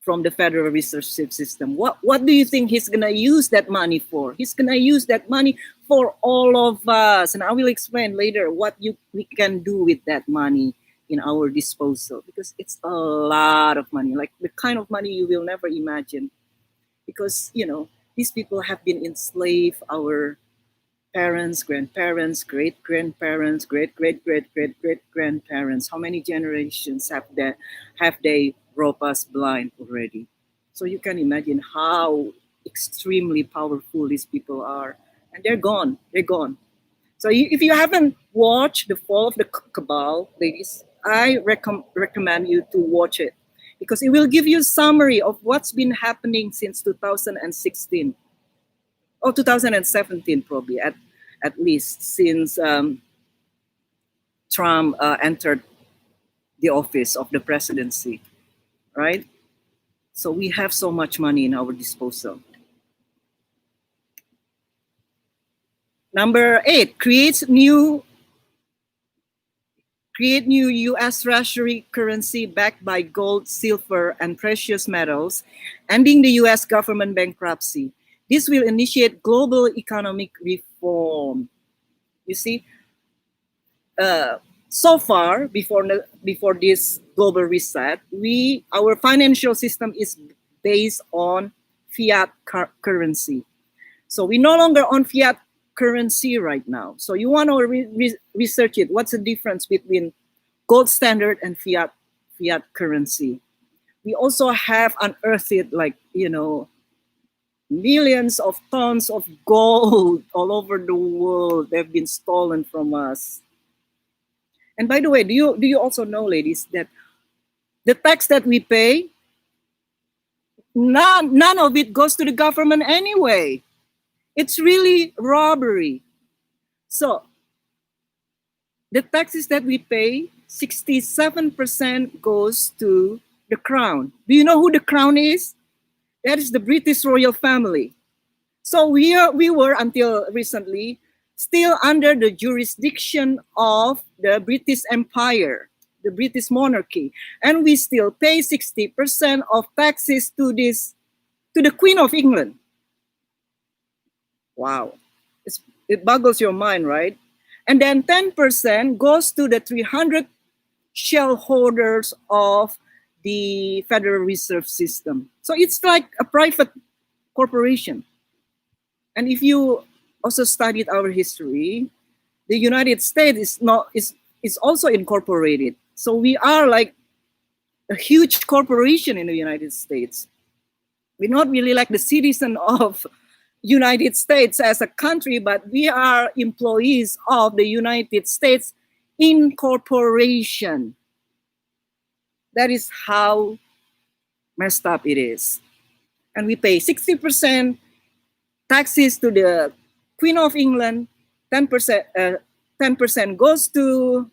from the Federal Reserve System. What do you think he's gonna use that money for? He's gonna use that money for all of us, and I will explain later what we can do with that money in our disposal, because it's a lot of money, like the kind of money you will never imagine. Because these people have been enslaved our parents, grandparents, great grandparents, great great great great great grandparents. How many generations have they rope us blind already? So you can imagine how extremely powerful these people are, and they're gone. They're gone. So if you haven't watched The Fall of the Cabal, ladies, I recommend you to watch it, because it will give you a summary of what's been happening since 2016 or 2017, probably at least, since Trump entered the office of the presidency, right? So we have so much money in our disposal. Number 8, create new U.S. Treasury currency backed by gold, silver, and precious metals, ending the U.S. government bankruptcy. This will initiate global economic reform. You see, so far, before this global reset, our financial system is based on fiat currency. So we no longer own fiat currency right now. So you want to research it. What's the difference between gold standard and fiat currency? We also have unearthed millions of tons of gold all over the world. They've been stolen from us. And by the way, do you also know, ladies, that the tax that we pay, none of it goes to the government anyway. It's really robbery. So the taxes that we pay, 67% goes to the crown. Do you know who the crown is? That is the British royal family. So we were until recently still under the jurisdiction of the British Empire, the British monarchy, and we still pay 60% of taxes to the Queen of England. Wow, it boggles your mind, right? And then 10% goes to the 300 shareholders of the Federal Reserve System. So it's like a private corporation. And if you also studied our history, the United States is also incorporated. So we are like a huge corporation in the United States. We're not really like the citizen of United States as a country, but we are employees of the United States Incorporation. That is how messed up it is. And we pay 60% taxes to the Queen of England, 10% goes to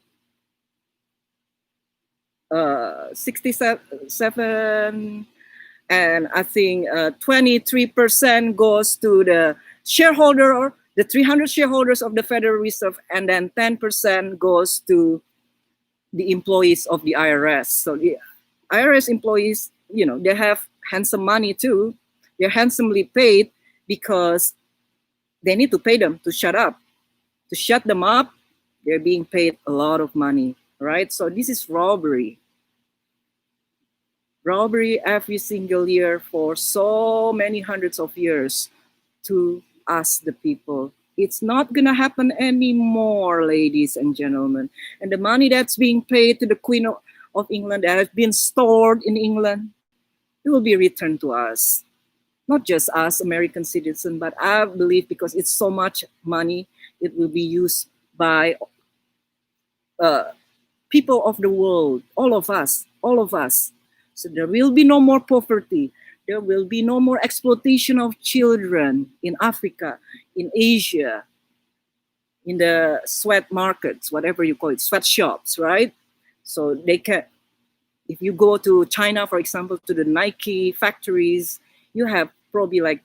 67, and I think 23% goes to the shareholder, or the 300 shareholders of the Federal Reserve, and then 10% goes to the employees of the IRS. So the IRS employees, they have handsome money too. They're handsomely paid because they need to pay them to shut up. To shut them up, they're being paid a lot of money, right? So this is robbery. robbery every single year for so many hundreds of years to us, the people. It's not going to happen anymore, ladies and gentlemen. And the money that's being paid to the Queen of England that has been stored in England, it will be returned to us. Not just us, American citizens, but I believe because it's so much money, it will be used by people of the world, all of us, all of us. So there will be no more poverty. There will be no more exploitation of children in Africa, in Asia, in the sweat markets, whatever you call it, sweatshops, right? So they can, if you go to China, for example, to the Nike factories, you have probably like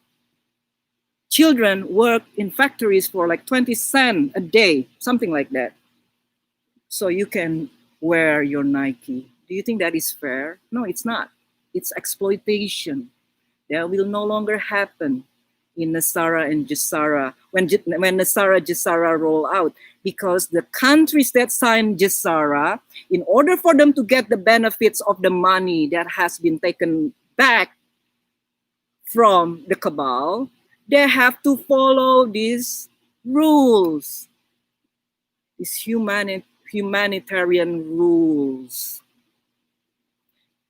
children work in factories for like 20 cents a day, something like that. So you can wear your Nike. Do you think that is fair? No, it's not. It's exploitation. That will no longer happen in Nasara and Jisara when Nasara Jisara roll out, because the countries that signed Jisara, in order for them to get the benefits of the money that has been taken back from the cabal, they have to follow these rules, these humanitarian rules.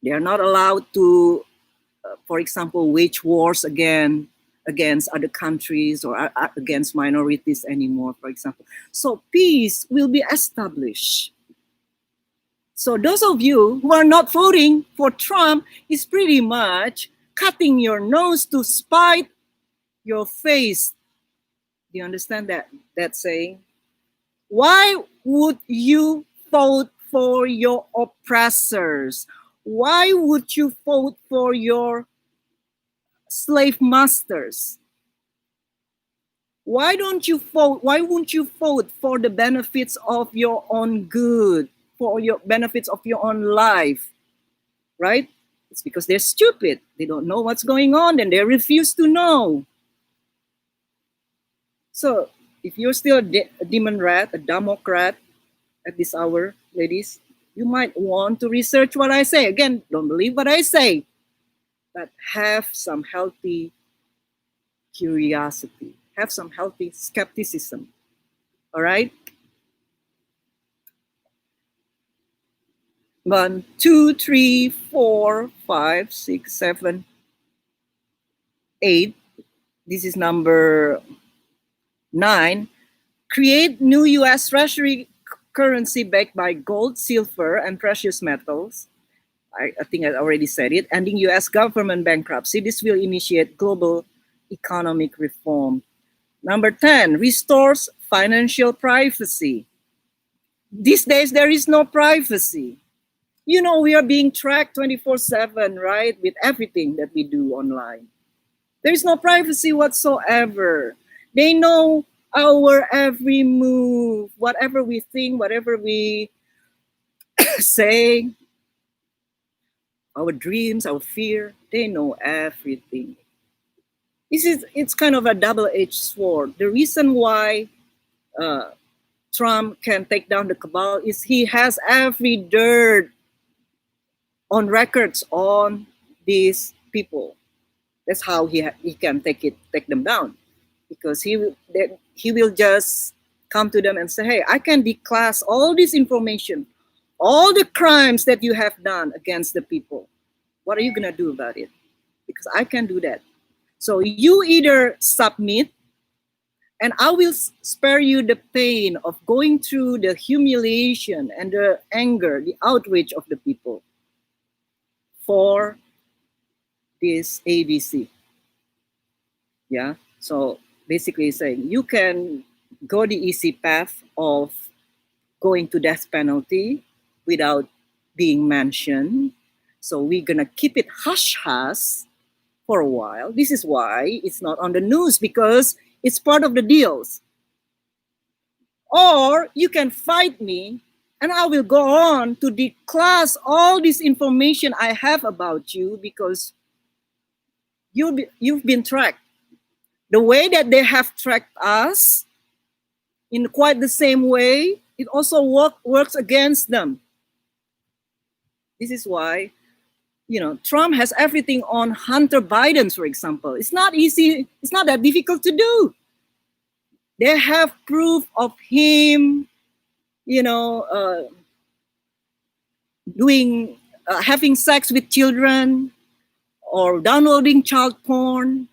They are not allowed to, for example, wage wars against other countries or against minorities anymore, for example. So peace will be established. So those of you who are not voting for Trump is pretty much cutting your nose to spite your face. Do you understand that saying? Why would you vote for your oppressors? Why would you vote for your slave masters? Why won't you vote for the benefits of your own good, for your benefits of your own life, right? It's because they're stupid. They don't know what's going on and they refuse to know. So if you're still a demon rat, a Democrat at this hour, ladies, you might want to research what I say. Again, don't believe what I say, but have some healthy curiosity. Have some healthy skepticism. All right? 1, 2, 3, 4, 5, 6, 7, 8. This is number 9. Create new U.S. Treasury currency backed by gold, silver, and precious metals. I think I already said it. Ending U.S. government bankruptcy. This will initiate global economic reform. Number 10, restores financial privacy. These days, there is no privacy. You know, we are being tracked 24/7, right? With everything that we do online. There is no privacy whatsoever. They know our every move, whatever we think, whatever we say, our dreams, our fear, they know everything. It's kind of a double-edged sword. The reason why Trump can take down the cabal is he has every dirt on records on these people. That's how he can take them down, because he will just come to them and say, hey, I can declass all this information, all the crimes that you have done against the people. What are you going to do about it? Because I can do that. So you either submit, and I will spare you the pain of going through the humiliation and the anger, the outrage of the people for this ABC. Yeah, so basically saying you can go the easy path of going to death penalty without being mentioned. So we're gonna keep it hush-hush for a while. This is why it's not on the news, because it's part of the deals. Or you can fight me and I will go on to declass all this information I have about you, because you've been tracked. The way that they have tracked us, in quite the same way, it also works against them. This is why Trump has everything on Hunter Biden, for example. It's not easy. It's not that difficult to do. They have proof of him, doing, having sex with children, or downloading child porn,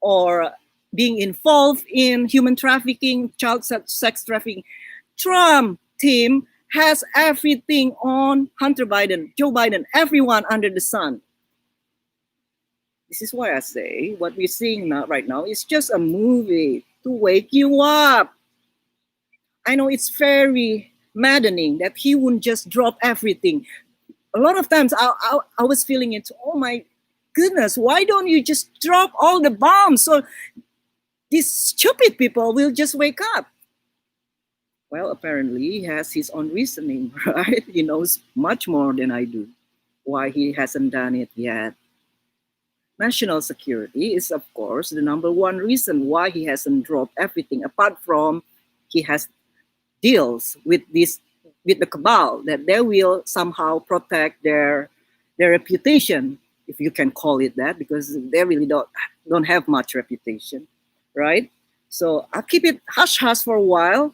or being involved in human trafficking, child sex trafficking. Trump team has everything on Hunter Biden, Joe Biden, everyone under the sun. This is why I say what we're seeing right now is just a movie to wake you up. I know it's very maddening that he wouldn't just drop everything. A lot of times I was feeling it, oh my goodness, why don't you just drop all the bombs so these stupid people will just wake up? Well, apparently he has his own reasoning, right? He knows much more than I do why he hasn't done it yet. National security is, of course, the number one reason why he hasn't dropped everything, apart from he has deals with the cabal that they will somehow protect their reputation, if you can call it that, because they really don't have much reputation, right? So I'll keep it hush hush for a while.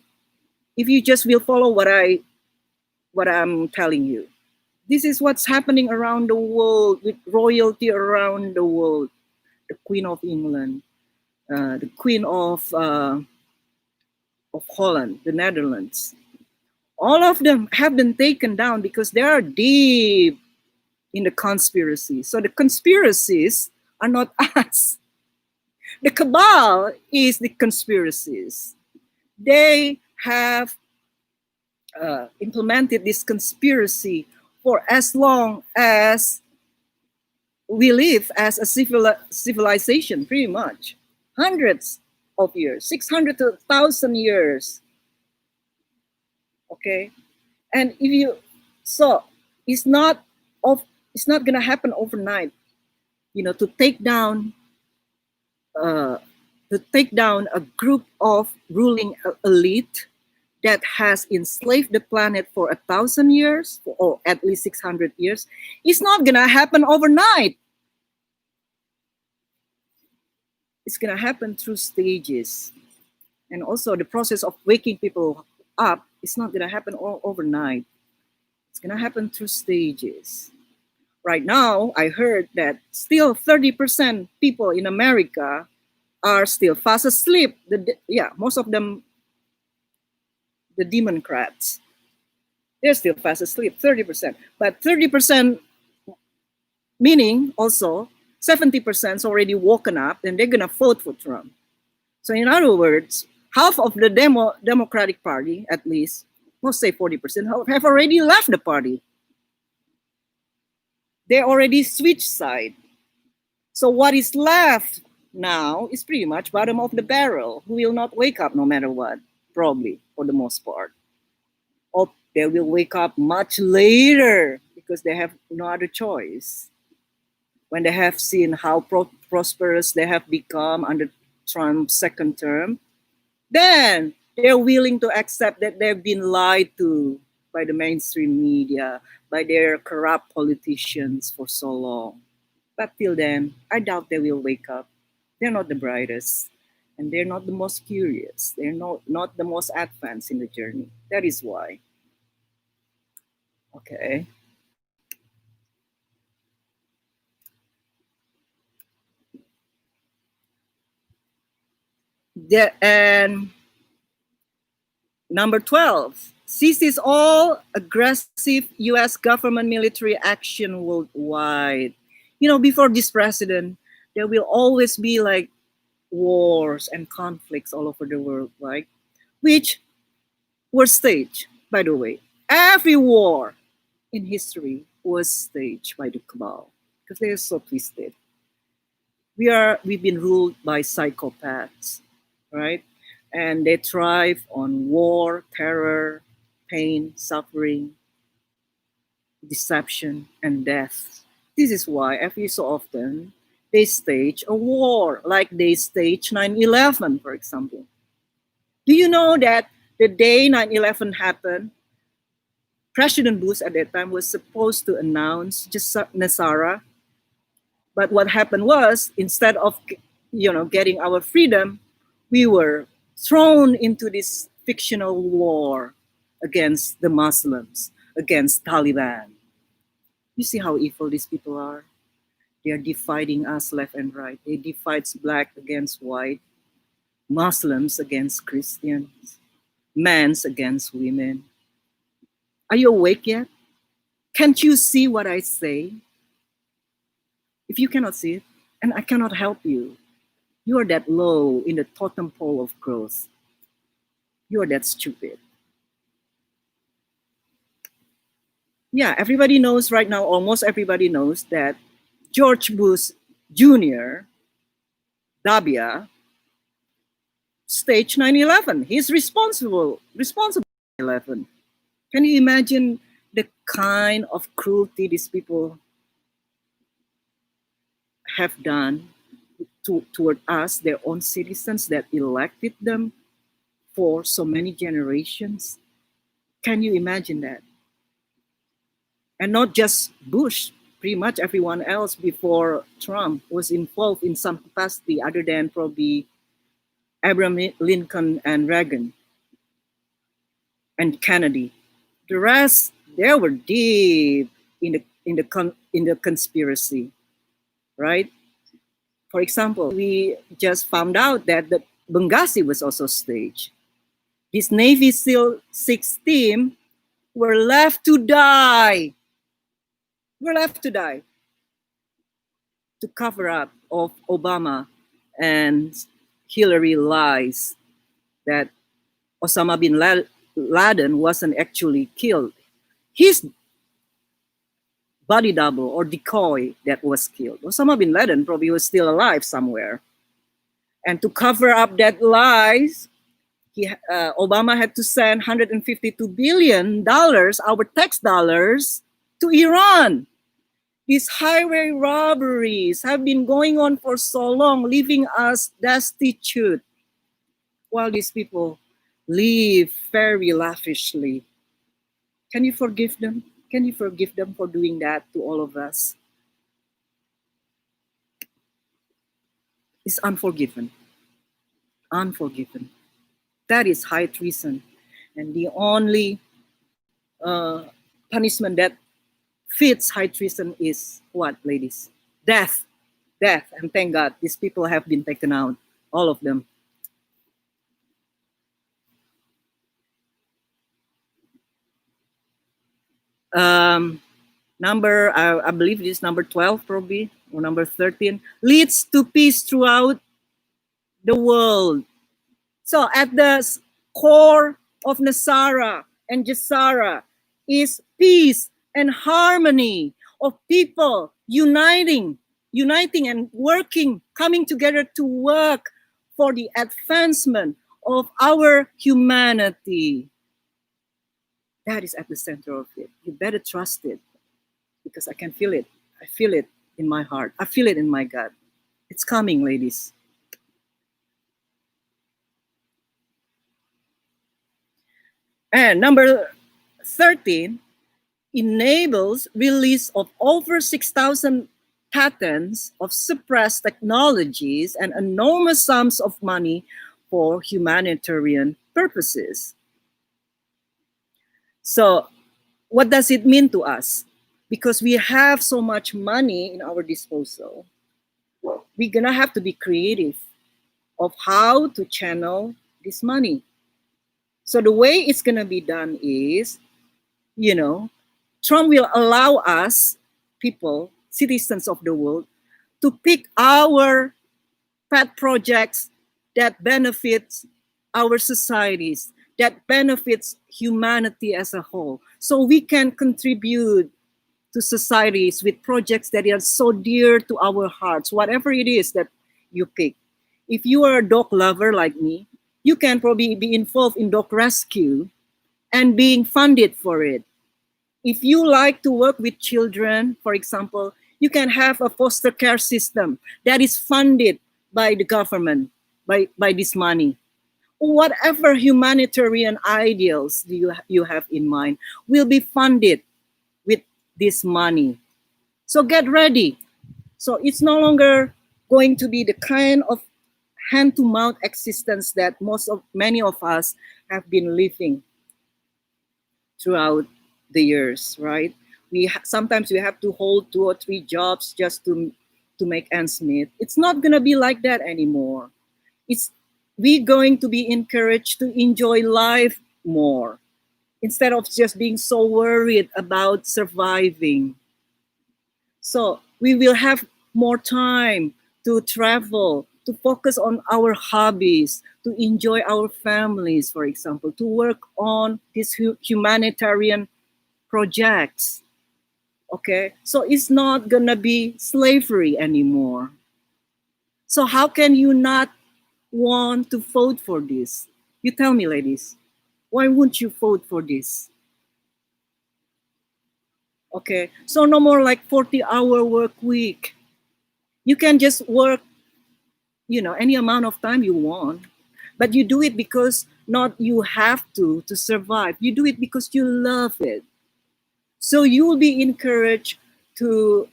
If you just will follow what I'm telling you. This is what's happening around the world with royalty around the world. The Queen of England, the Queen of Holland, the Netherlands. All of them have been taken down because they are deep in the conspiracy. So the conspiracies are not us. The cabal is the conspiracies. They have implemented this conspiracy for as long as we live as a civilization, pretty much. Hundreds of years, 600 to 1,000 years. Okay? And if you saw, it's not gonna happen overnight, to take down a group of ruling elite that has enslaved the planet for 1,000 years, or at least 600 years. It's not gonna happen overnight. It's gonna happen through stages. And also the process of waking people up is not gonna happen overnight. It's gonna happen through stages. Right now, I heard that still 30% people in America are still fast asleep. Most of them, the Democrats, they're still fast asleep, 30%. But 30%, meaning also 70% is already woken up and they're gonna vote for Trump. So in other words, half of the Democratic Party, at least, let's say 40%, have already left the party. They already switched side. So what is left now is pretty much bottom of the barrel, who will not wake up no matter what, probably, for the most part. Or they will wake up much later because they have no other choice. When they have seen how prosperous they have become under Trump's second term, then they're willing to accept that they've been lied to by the mainstream media, by their corrupt politicians for so long. But till then, I doubt they will wake up. They're not the brightest, and they're not the most curious. They're not the most advanced in the journey. That is why. Okay. And number 12, ceases all aggressive U.S. government military action worldwide. Before this president, there will always be like wars and conflicts all over the world, right? Which were staged, by the way. Every war in history was staged by the cabal because they are so twisted. We've been ruled by psychopaths, right? And they thrive on war, terror, pain, suffering, deception, and death. This is why every so often they stage a war, like they staged 9/11, for example. Do you know that the day 9/11 happened, President Bush at that time was supposed to announce just Nasara, but what happened was, instead of getting our freedom, we were thrown into this fictional war against the Muslims, against Taliban. You see how evil these people are? They are dividing us left and right. They divide black against white, Muslims against Christians, men against women. Are you awake yet? Can't you see what I say? If you cannot see it, and I cannot help you, you are that low in the totem pole of growth. You are that stupid. Yeah, everybody knows right now, almost everybody knows that George Bush Jr., Dabia, staged 9/11. He's responsible for 9/11. Can you imagine the kind of cruelty these people have done toward us, their own citizens that elected them for so many generations? Can you imagine that? And not just Bush, pretty much everyone else before Trump was involved in some capacity other than probably Abraham Lincoln and Reagan and Kennedy. The rest, they were deep in the conspiracy, right? For example, we just found out that the Benghazi was also staged. This Navy SEAL 6 team were left to die. To cover up of Obama and Hillary lies that Osama bin Laden wasn't actually killed. His body double or decoy that was killed. Osama bin Laden probably was still alive somewhere. And to cover up that lies, Obama had to send $152 billion, our tax dollars, to Iran. These highway robberies have been going on for so long, leaving us destitute, while these people live very lavishly. Can you forgive them? Can you forgive them for doing that to all of us? It's unforgiven. Unforgiven. That is high treason. And the only punishment that fits high treason is what, ladies? Death. Death. And thank God, these people have been taken out. All of them. I believe it is number 12 probably, or number 13, leads to peace throughout the world. So at the core of Nasara and Jasara is peace and harmony of people uniting and working, coming together to work for the advancement of our humanity. That is at the center of it. You better trust it, because I can feel it. I feel it in my heart. I feel it in my gut. It's coming, ladies. And number 13 enables release of over 6,000 patents of suppressed technologies and enormous sums of money for humanitarian purposes. So what does it mean to us? Because we have so much money in our disposal, we're gonna have to be creative of how to channel this money. So the way it's gonna be done is, Trump will allow us, people, citizens of the world, to pick our pet projects that benefits our societies, that benefits humanity as a whole. So we can contribute to societies with projects that are so dear to our hearts, whatever it is that you pick. If you are a dog lover like me, you can probably be involved in dog rescue and being funded for it. If you like to work with children, for example, you can have a foster care system that is funded by the government, by this money. Whatever humanitarian ideals you have in mind will be funded with this money. So get ready. So it's no longer going to be the kind of hand-to-mouth existence that many of us have been living throughout the years, right? Sometimes we have to hold 2 or 3 jobs just to make ends meet. It's not gonna be like that anymore. It's we going to be encouraged to enjoy life more instead of just being so worried about surviving. So we will have more time to travel, to focus on our hobbies, to enjoy our families, for example, to work on these humanitarian projects. Okay, so it's not gonna be slavery anymore. So how can you not want to vote for this? You tell me, ladies, why wouldn't you vote for this? Okay, so no more like 40-hour work week. You can just work, any amount of time you want, but you do it because not you have to survive. You do it because you love it. So you will be encouraged to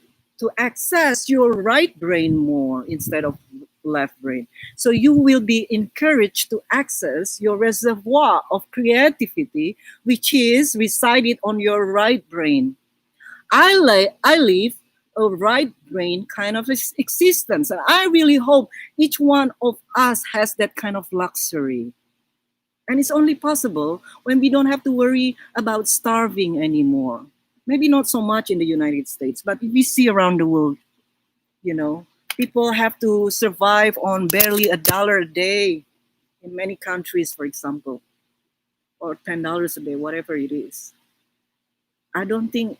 access your right brain more instead of left brain. So you will be encouraged to access your reservoir of creativity, which is resided on your right brain. I live a right brain kind of existence, and I really hope each one of us has that kind of luxury. And it's only possible when we don't have to worry about starving anymore. Maybe not so much in the United States, but if we see around the world, people have to survive on barely $1 a day in many countries, for example, or $10 a day, whatever it is. I don't think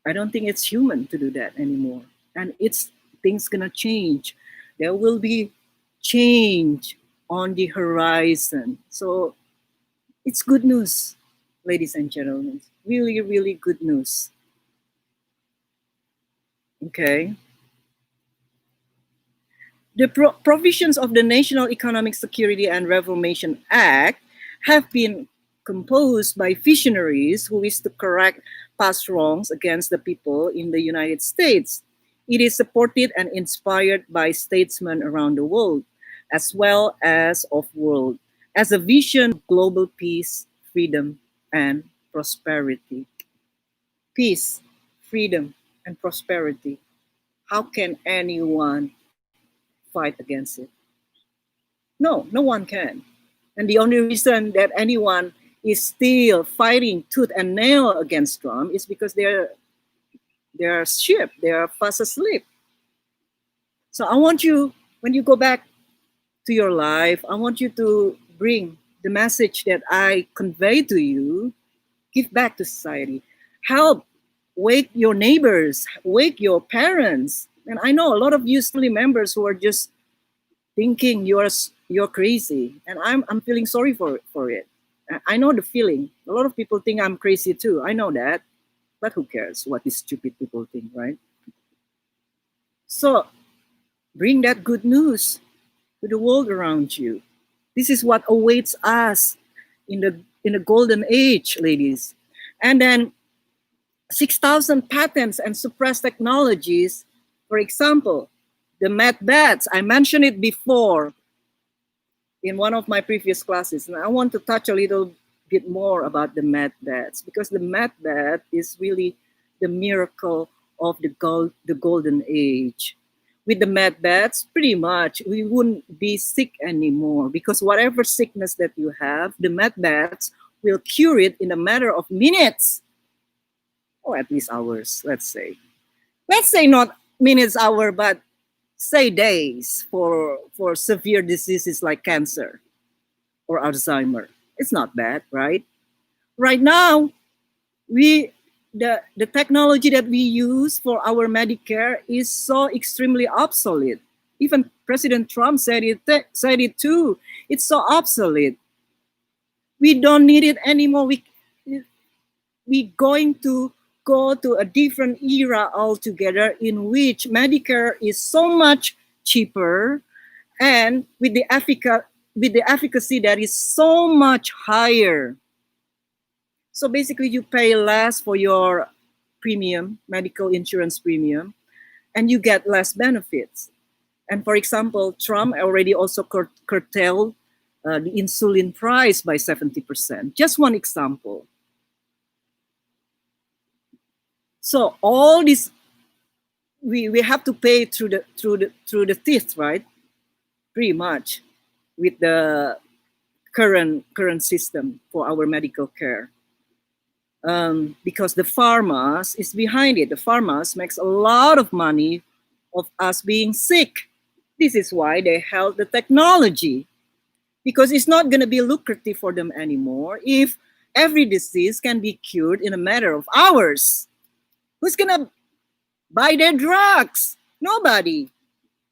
it's human to do that anymore. And things gonna change. There will be change on the horizon. So it's good news, ladies and gentlemen. Really, really good news. Okay. The provisions of the National Economic Security and Reformation Act have been composed by visionaries who wish to correct past wrongs against the people in the United States. It is supported and inspired by statesmen around the world, as well as off-world, as a vision of global peace, freedom, and prosperity. Peace, freedom, and prosperity. How can anyone fight against it? No, no one can. And the only reason that anyone is still fighting tooth and nail against Trump is because they're sheep, they're fast asleep. So I want you, when you go back to your life, I want you to bring the message that I convey to you, give back to society, help, wake your neighbors, wake your parents. And I know a lot of you family members who are just thinking you're crazy, and I'm feeling sorry for it. I know the feeling. A lot of people think I'm crazy too. I know that, but who cares what these stupid people think, right? So bring that good news to the world around you. This is what awaits us in the golden age, ladies. And then 6,000 patents and suppressed technologies. For example, the meth bats. I mentioned it before in one of my previous classes, and I want to touch a little bit more about the meth bats, because the meth bat is really the miracle of the golden age. With the meth bats, pretty much we wouldn't be sick anymore, because whatever sickness that you have, the meth bats will cure it in a matter of minutes, or at least hours, let's say. Let's say not minutes, hour, but say days for severe diseases like cancer or Alzheimer. It's not bad, right? Right now, the technology that we use for our Medicare is so extremely obsolete. Even President Trump said it too. It's so obsolete. We don't need it anymore. We're going to go to a different era altogether, in which Medicare is so much cheaper, and with the with the efficacy that is so much higher. So basically, you pay less for your premium, medical insurance premium, and you get less benefits. And for example, Trump already also curtailed the insulin price by 70%. Just one example. So all this we have to pay through the teeth, right? Pretty much with the current system for our medical care. Because the pharmas is behind it. The pharmas makes a lot of money of us being sick. This is why they held the technology, because it's not going to be lucrative for them anymore if every disease can be cured in a matter of hours. Who's going to buy their drugs? Nobody.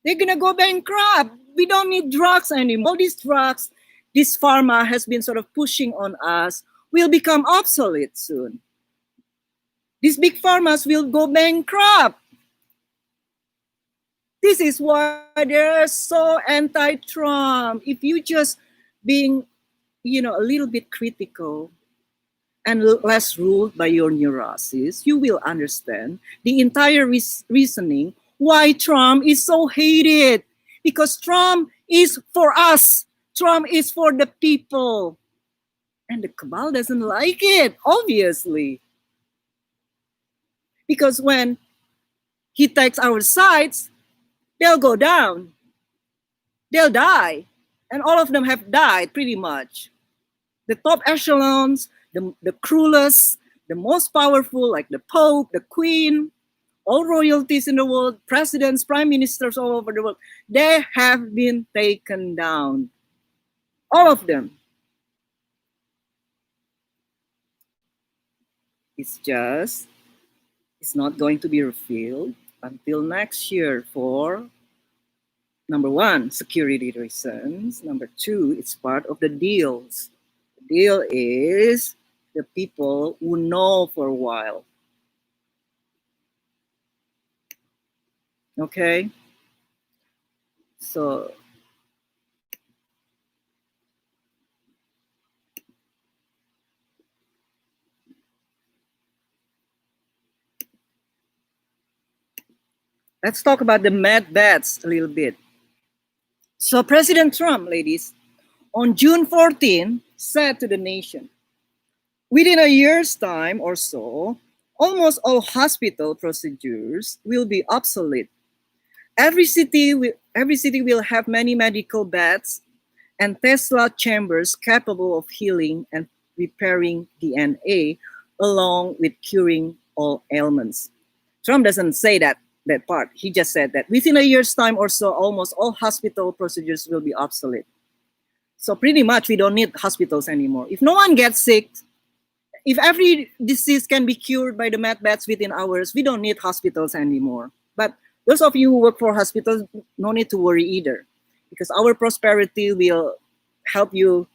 They're going to go bankrupt. We don't need drugs anymore. All these drugs, this pharma has been sort of pushing on us, will become obsolete soon. These big pharmas will go bankrupt. This is why they're so anti-Trump. If you just being, a little bit critical and less ruled by your neuroses, you will understand the entire reasoning why Trump is so hated. Because Trump is for us. Trump is for the people. And the cabal doesn't like it, obviously. Because when he takes our sides, they'll go down. They'll die. And all of them have died, pretty much. The top echelons, the cruelest, the most powerful, like the Pope, the Queen, all royalties in the world, presidents, prime ministers all over the world, they have been taken down. All of them. It's not going to be revealed until next year for, number one, security reasons. Number two, it's part of the deals. The deal is the people who know for a while. Okay? So, let's talk about the mad bats a little bit. So President Trump, ladies, on June 14, said to the nation, within a year's time or so, almost all hospital procedures will be obsolete. Every city will have many medical beds and Tesla chambers capable of healing and repairing DNA, along with curing all ailments. Trump doesn't say that part. He just said that within a year's time or so, almost all hospital procedures will be obsolete. So pretty much we don't need hospitals anymore. If no one gets sick, if every disease can be cured by the mad bats within hours, we don't need hospitals anymore. But those of you who work for hospitals, no need to worry either, because our prosperity will help you,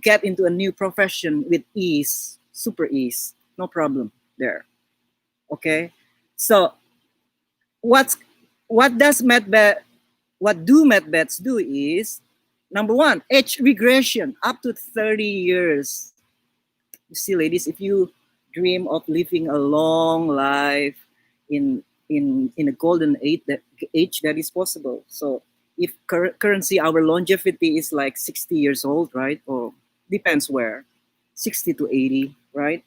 get into a new profession with ease, super ease, no problem there. Okay, so what do mad bats do is, number one, age regression up to 30 years. You see, ladies, if you dream of living a long life in a golden age, that is possible. So if currency, our longevity is like 60 years old, right? Or depends where, 60 to 80, right?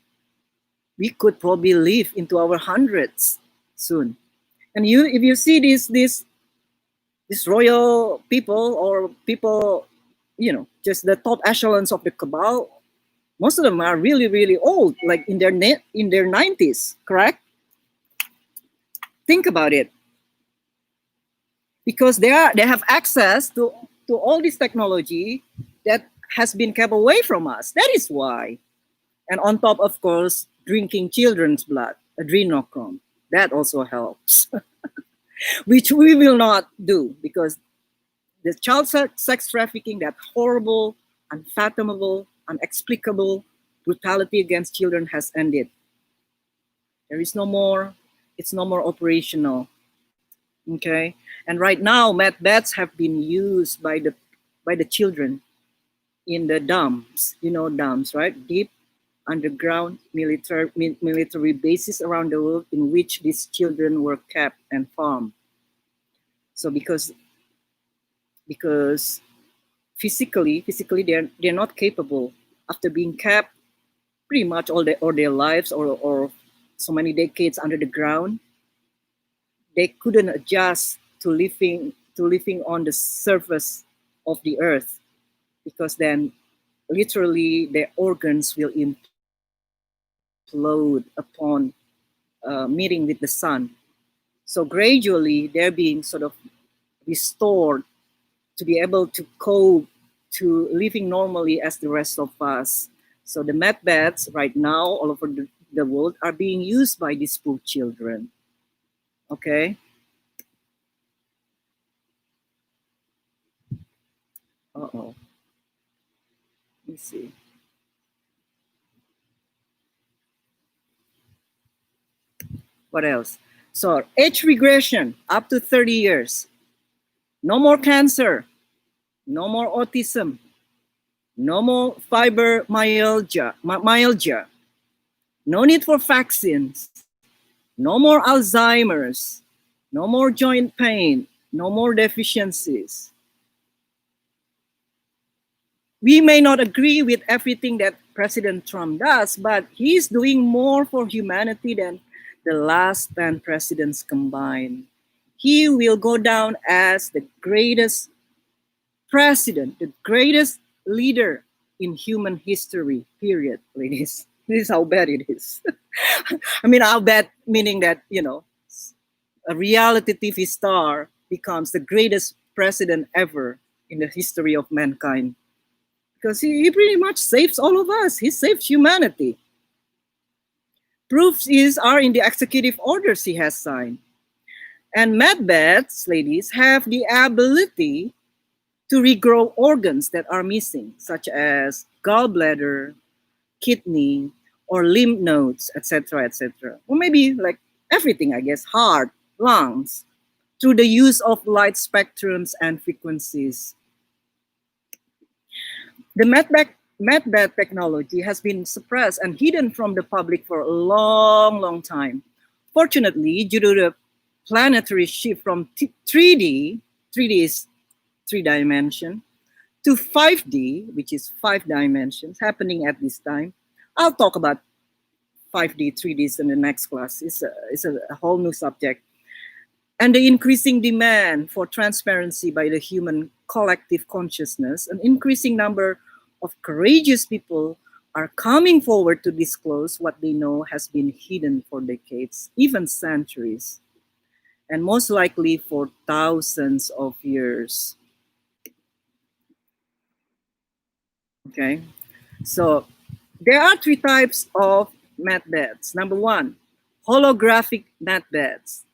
We could probably live into our hundreds soon. And if you see these royal people or people, just the top echelons of the cabal, most of them are really, really old, like in their 90s, correct? Think about it. Because they have access to all this technology that has been kept away from us. That is why. And on top, of course, drinking children's blood, adrenochrome. That also helps. Which we will not do, because the child sex trafficking, that horrible, unfathomable, inexplicable brutality against children has ended. There is no more. It's no more operational. Okay, and right now, mad bats have been used by the children in the dumps, dumps, right? Deep underground military bases around the world in which these children were kept and farmed. So because physically they're not capable after being kept pretty much all their lives or so many decades under the ground. They couldn't adjust to living on the surface of the earth, because then literally their organs will implode upon meeting with the sun. So gradually they're being sort of restored to be able to cope to living normally as the rest of us. So the med beds right now all over the world are being used by these poor children. Okay. Uh-oh. Let me see. What else? So age regression up to 30 years. No more cancer. No more autism. No more fibromyalgia. No need for vaccines. No more Alzheimer's. No more joint pain. No more deficiencies. We may not agree with everything that President Trump does, but he's doing more for humanity than the last 10 presidents combined. He will go down as the greatest president, the greatest leader in human history, period, ladies. This is how bad it is. I mean, how bad, meaning that, a reality TV star becomes the greatest president ever in the history of mankind. Because he pretty much saves all of us. He saves humanity. Proofs are in the executive orders he has signed. And medbeds, ladies, have the ability to regrow organs that are missing, such as gallbladder, kidney, or lymph nodes, etc., etc. Or maybe like everything, I guess, heart, lungs, through the use of light spectrums and frequencies. The medbed technology has been suppressed and hidden from the public for a long, long time. Fortunately, due to the planetary shift from 3D is 3 dimension, to 5D, which is 5 dimensions, happening at this time. I'll talk about 5D, 3Ds in the next class. It's a whole new subject. And the increasing demand for transparency by the human collective consciousness, an increasing number of courageous people are coming forward to disclose what they know has been hidden for decades, even centuries, and most likely for thousands of years. Okay, so there are 3 types of mat beds. Number 1, holographic mat beds.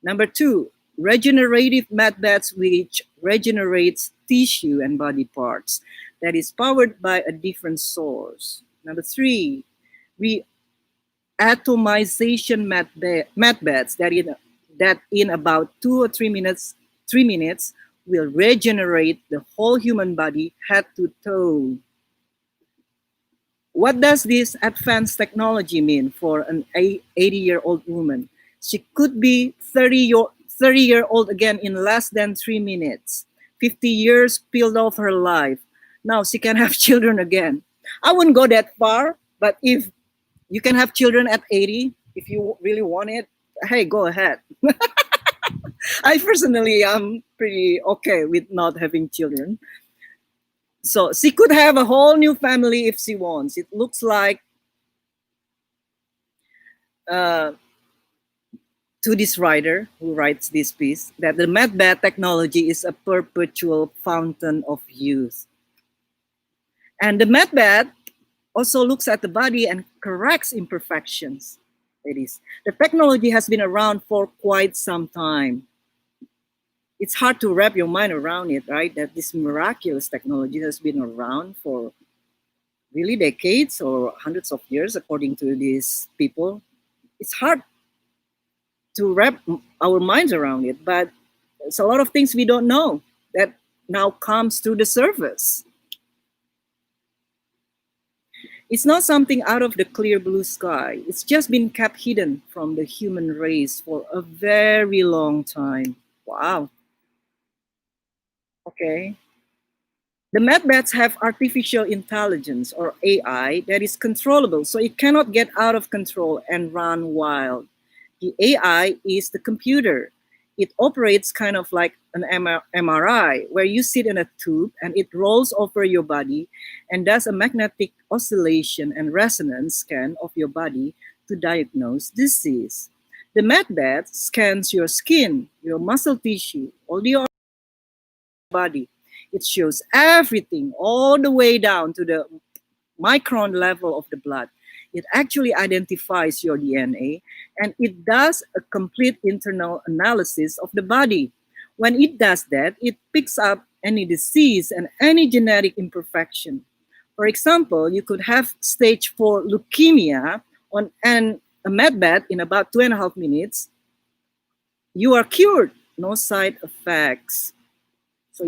Number 2, regenerative mat beds, which regenerates tissue and body parts, that is powered by a different source. Number 3, atomization mat beds that in about 2 or 3 minutes will regenerate the whole human body, head to toe. What does this advanced technology mean for an 80-year-old woman? She could be 30-year-old again in less than 3 minutes. 50 years peeled off her life. Now she can have children again. I wouldn't go that far, but if you can have children at 80, if you really want it, hey, go ahead. I personally am pretty okay with not having children. So she could have a whole new family if she wants. It looks like to this writer who writes this piece that the medbed technology is a perpetual fountain of youth. And the medbed also looks at the body and corrects imperfections. Ladies, the technology has been around for quite some time. It's hard to wrap your mind around it, right? That this miraculous technology has been around for really decades or hundreds of years, according to these people. It's hard to wrap our minds around it, but it's a lot of things we don't know that now comes to the surface. It's not something out of the clear blue sky. It's just been kept hidden from the human race for a very long time. Wow. Okay. The medbats have artificial intelligence or AI that is controllable, so it cannot get out of control and run wild. The AI is the computer. It operates kind of like an MRI, where you sit in a tube and it rolls over your body and does a magnetic oscillation and resonance scan of your body to diagnose disease. The medbat scans your skin, your muscle tissue, all your body. It shows everything all the way down to the micron level of the blood. It actually identifies your DNA and it does a complete internal analysis of the body. When it does that, it picks up any disease and any genetic imperfection. For example, you could have stage 4 leukemia on a medbat in about 2.5 minutes. You are cured, no side effects. So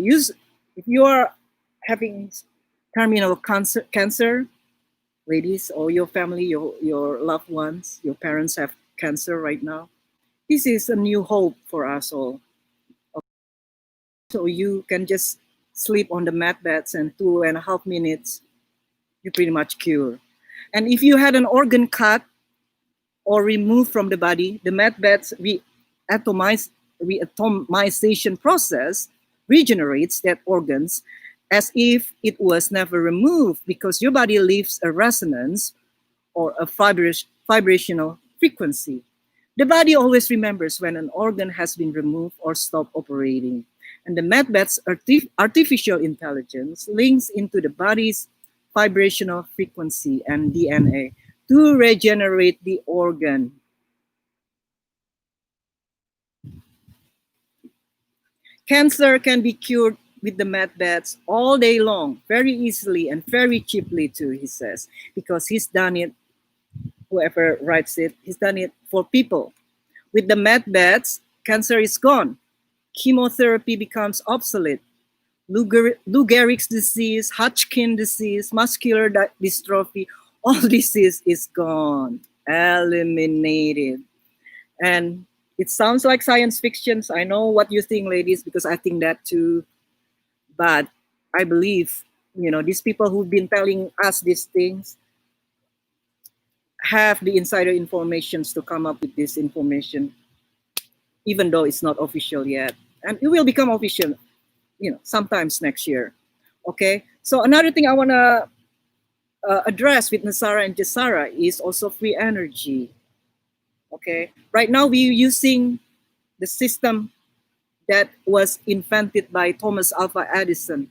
if you are having terminal cancer, ladies, or your family, your loved ones, your parents have cancer right now, this is a new hope for us all. Okay. So you can just sleep on the mat beds and 2.5 minutes, you're pretty much cured. And if you had an organ cut or removed from the body, the mat beds reatomization process regenerates that organs as if it was never removed, because your body leaves a resonance or a vibrational frequency. The body always remembers when an organ has been removed or stopped operating. And the medbat's artificial intelligence links into the body's vibrational frequency and DNA to regenerate the organ. Cancer can be cured with the medbats all day long, very easily and very cheaply too, he says, because he's done it, whoever writes it, he's done it for people. With the medbats, cancer is gone. Chemotherapy becomes obsolete. Lou Gehrig's disease, Hodgkin disease, muscular dystrophy, all disease is gone, eliminated. And it sounds like science fiction. I know what you think, ladies, because I think that too. But I believe, these people who've been telling us these things have the insider informations to come up with this information, even though it's not official yet. And it will become official, sometimes next year. Okay. So another thing I want to address with Nasara and Jasara is also free energy. Okay. Right now we're using the system that was invented by Thomas Alva Edison.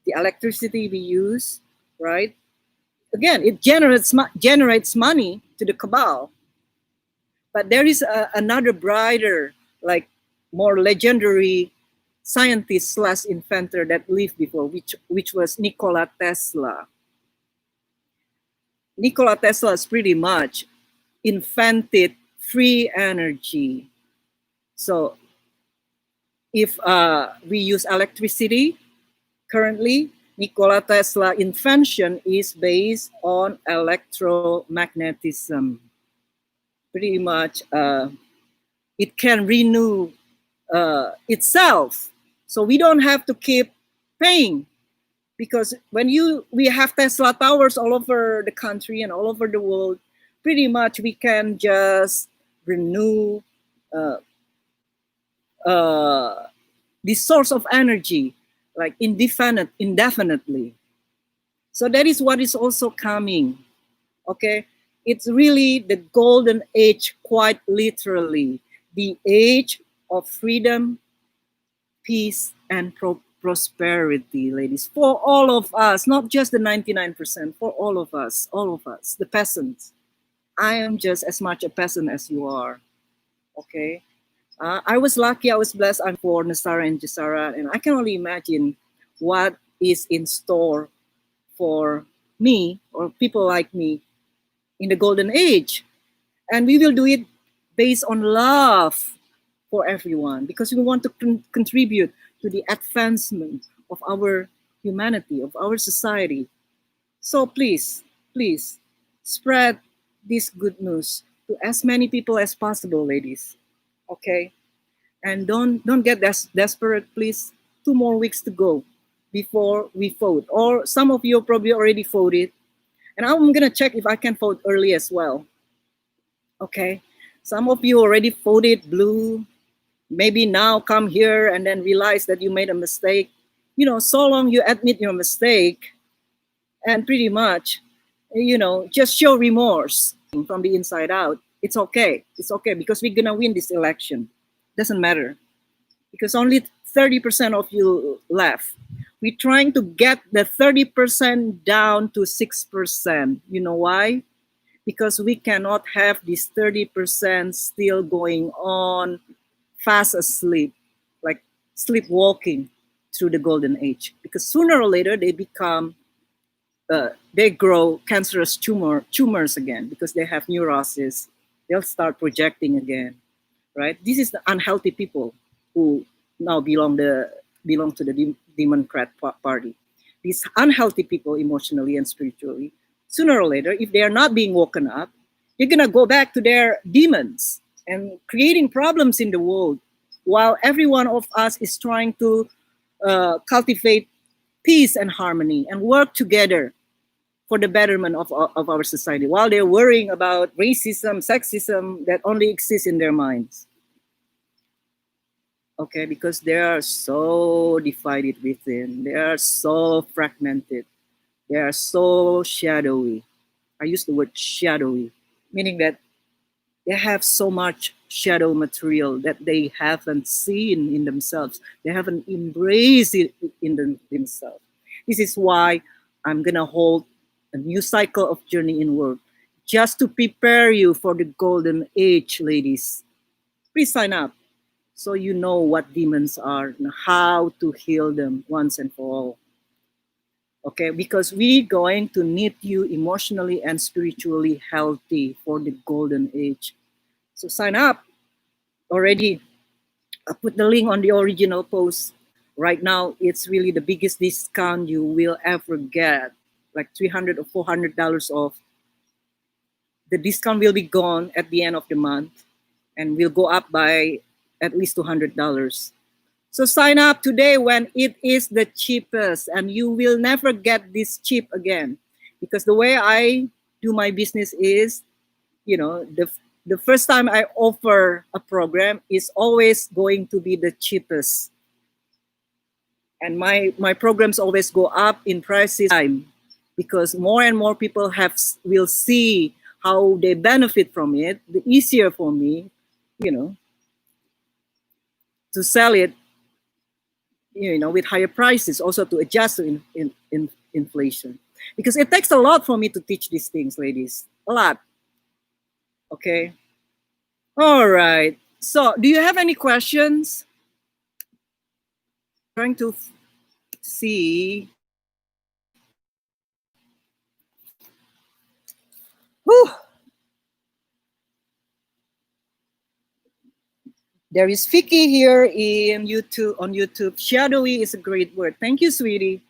The electricity we use, right? Again, it generates money to the cabal. But there is another brighter, like more legendary scientist / inventor that lived before, which was Nikola Tesla. Nikola Tesla has pretty much invented free energy. So if we use electricity currently, Nikola Tesla invention is based on electromagnetism. Pretty much, it can renew itself. So we don't have to keep paying, because when we have Tesla towers all over the country and all over the world, pretty much we can just renew the source of energy like indefinitely. So that is what is also coming. Okay, it's really the golden age, quite literally, the age of freedom, peace, and prosperity, ladies, for all of us, not just the 99%, for all of us, the peasants. I am just as much a peasant as you are. Okay, I was lucky, I was blessed. I'm for Nasara and Jasara, and I can only imagine what is in store for me or people like me in the golden age. And we will do it based on love for everyone, because we want to contribute to the advancement of our humanity, of our society. So please, please spread this good news to as many people as possible, ladies. Okay? And don't get desperate, please. 2 more weeks to go before we vote. Or some of you probably already voted. And I'm gonna check if I can vote early as well. Okay? Some of you already voted blue. Maybe now come here and then realize that you made a mistake. So long you admit your mistake and pretty much, just show remorse from the inside out. It's okay. It's okay because we're gonna win this election. Doesn't matter because only 30% of you left. We're trying to get the 30% down to 6%. You know why? Because we cannot have this 30% still going on fast asleep, like sleepwalking through the golden age. Because sooner or later they grow cancerous tumors again because they have neuroses. They'll start projecting again, right? This is the unhealthy people who now belong to the Democrat Party. These unhealthy people emotionally and spiritually, sooner or later, if they are not being woken up, they're gonna go back to their demons and creating problems in the world, while every one of us is trying to cultivate peace and harmony and work together for the betterment of our society, while they're worrying about racism, sexism that only exists in their minds. Okay, because they are so divided within, they are so fragmented, they are so shadowy. I use the word shadowy, meaning that they have so much shadow material that they haven't seen in themselves. They haven't embraced it in themselves. This is why I'm going to hold a new cycle of Journey Inward just to prepare you for the golden age, ladies. Please sign up so you know what demons are and how to heal them once and for all. Okay, because we're going to need you emotionally and spiritually healthy for the golden age. So sign up already. I put the link on the original post. Right now, it's really the biggest discount you will ever get, like $300 or $400 off. The discount will be gone at the end of the month and will go up by at least $200. So sign up today when it is the cheapest, and you will never get this cheap again. Because the way I do my business is, the first time I offer a program is always going to be the cheapest. And my programs always go up in prices because more and more people will see how they benefit from it. The easier for me, to sell it, with higher prices, also to adjust to in inflation. Because it takes a lot for me to teach these things, ladies. A lot. Okay. All right. So, do you have any questions? Trying to see. Whew. There is Vicky here in YouTube on YouTube. Shadowy is a great word. Thank you, sweetie.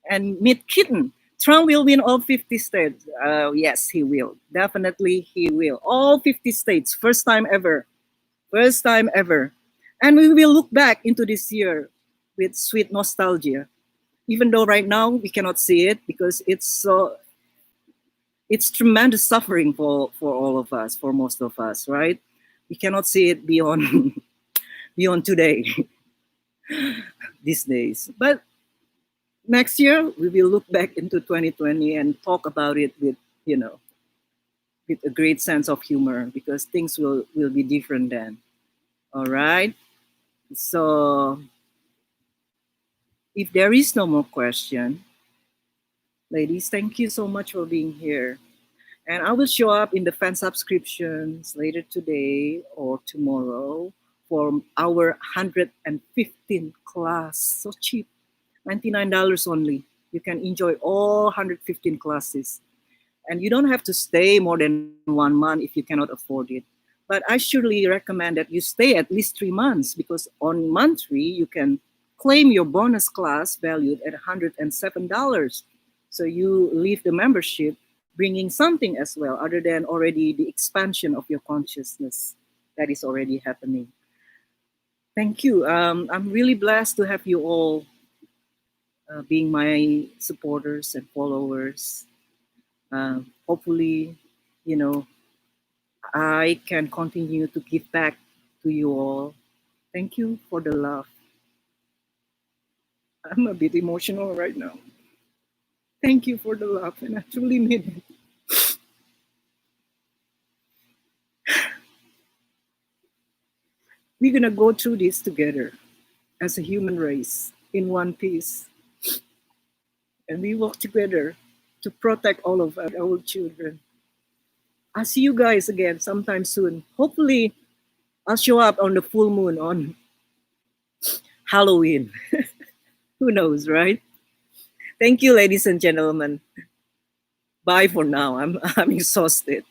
And Meet Kitten. Trump will win all 50 states. Yes, he will. Definitely he will. All 50 states. First time ever. First time ever. And we will look back into this year with sweet nostalgia. Even though right now we cannot see it because it's tremendous suffering for all of us, for most of us, right? We cannot see it beyond today, these days. But next year, we will look back into 2020 and talk about it with a great sense of humor because things will be different then. All right. So if there is no more question, ladies, thank you so much for being here. And I will show up in the fan subscriptions later today or tomorrow for our 115 class. So cheap, $99 only. You can enjoy all 115 classes. And you don't have to stay more than 1 month if you cannot afford it. But I surely recommend that you stay at least 3 months because on month 3, you can claim your bonus class valued at $107. So you leave the membership bringing something as well, other than already the expansion of your consciousness that is already happening. Thank you. I'm really blessed to have you all being my supporters and followers. Hopefully, you know, I can continue to give back to you all. Thank you for the love. I'm a bit emotional right now. Thank you for the love, and I truly mean it. We're gonna go through this together as a human race in one piece, and we work together to protect all of our children. I'll see you guys again sometime soon. Hopefully, I'll show up on the full moon on Halloween. Who knows, right? Thank you, ladies and gentlemen. Bye for now. I'm I'm exhausted.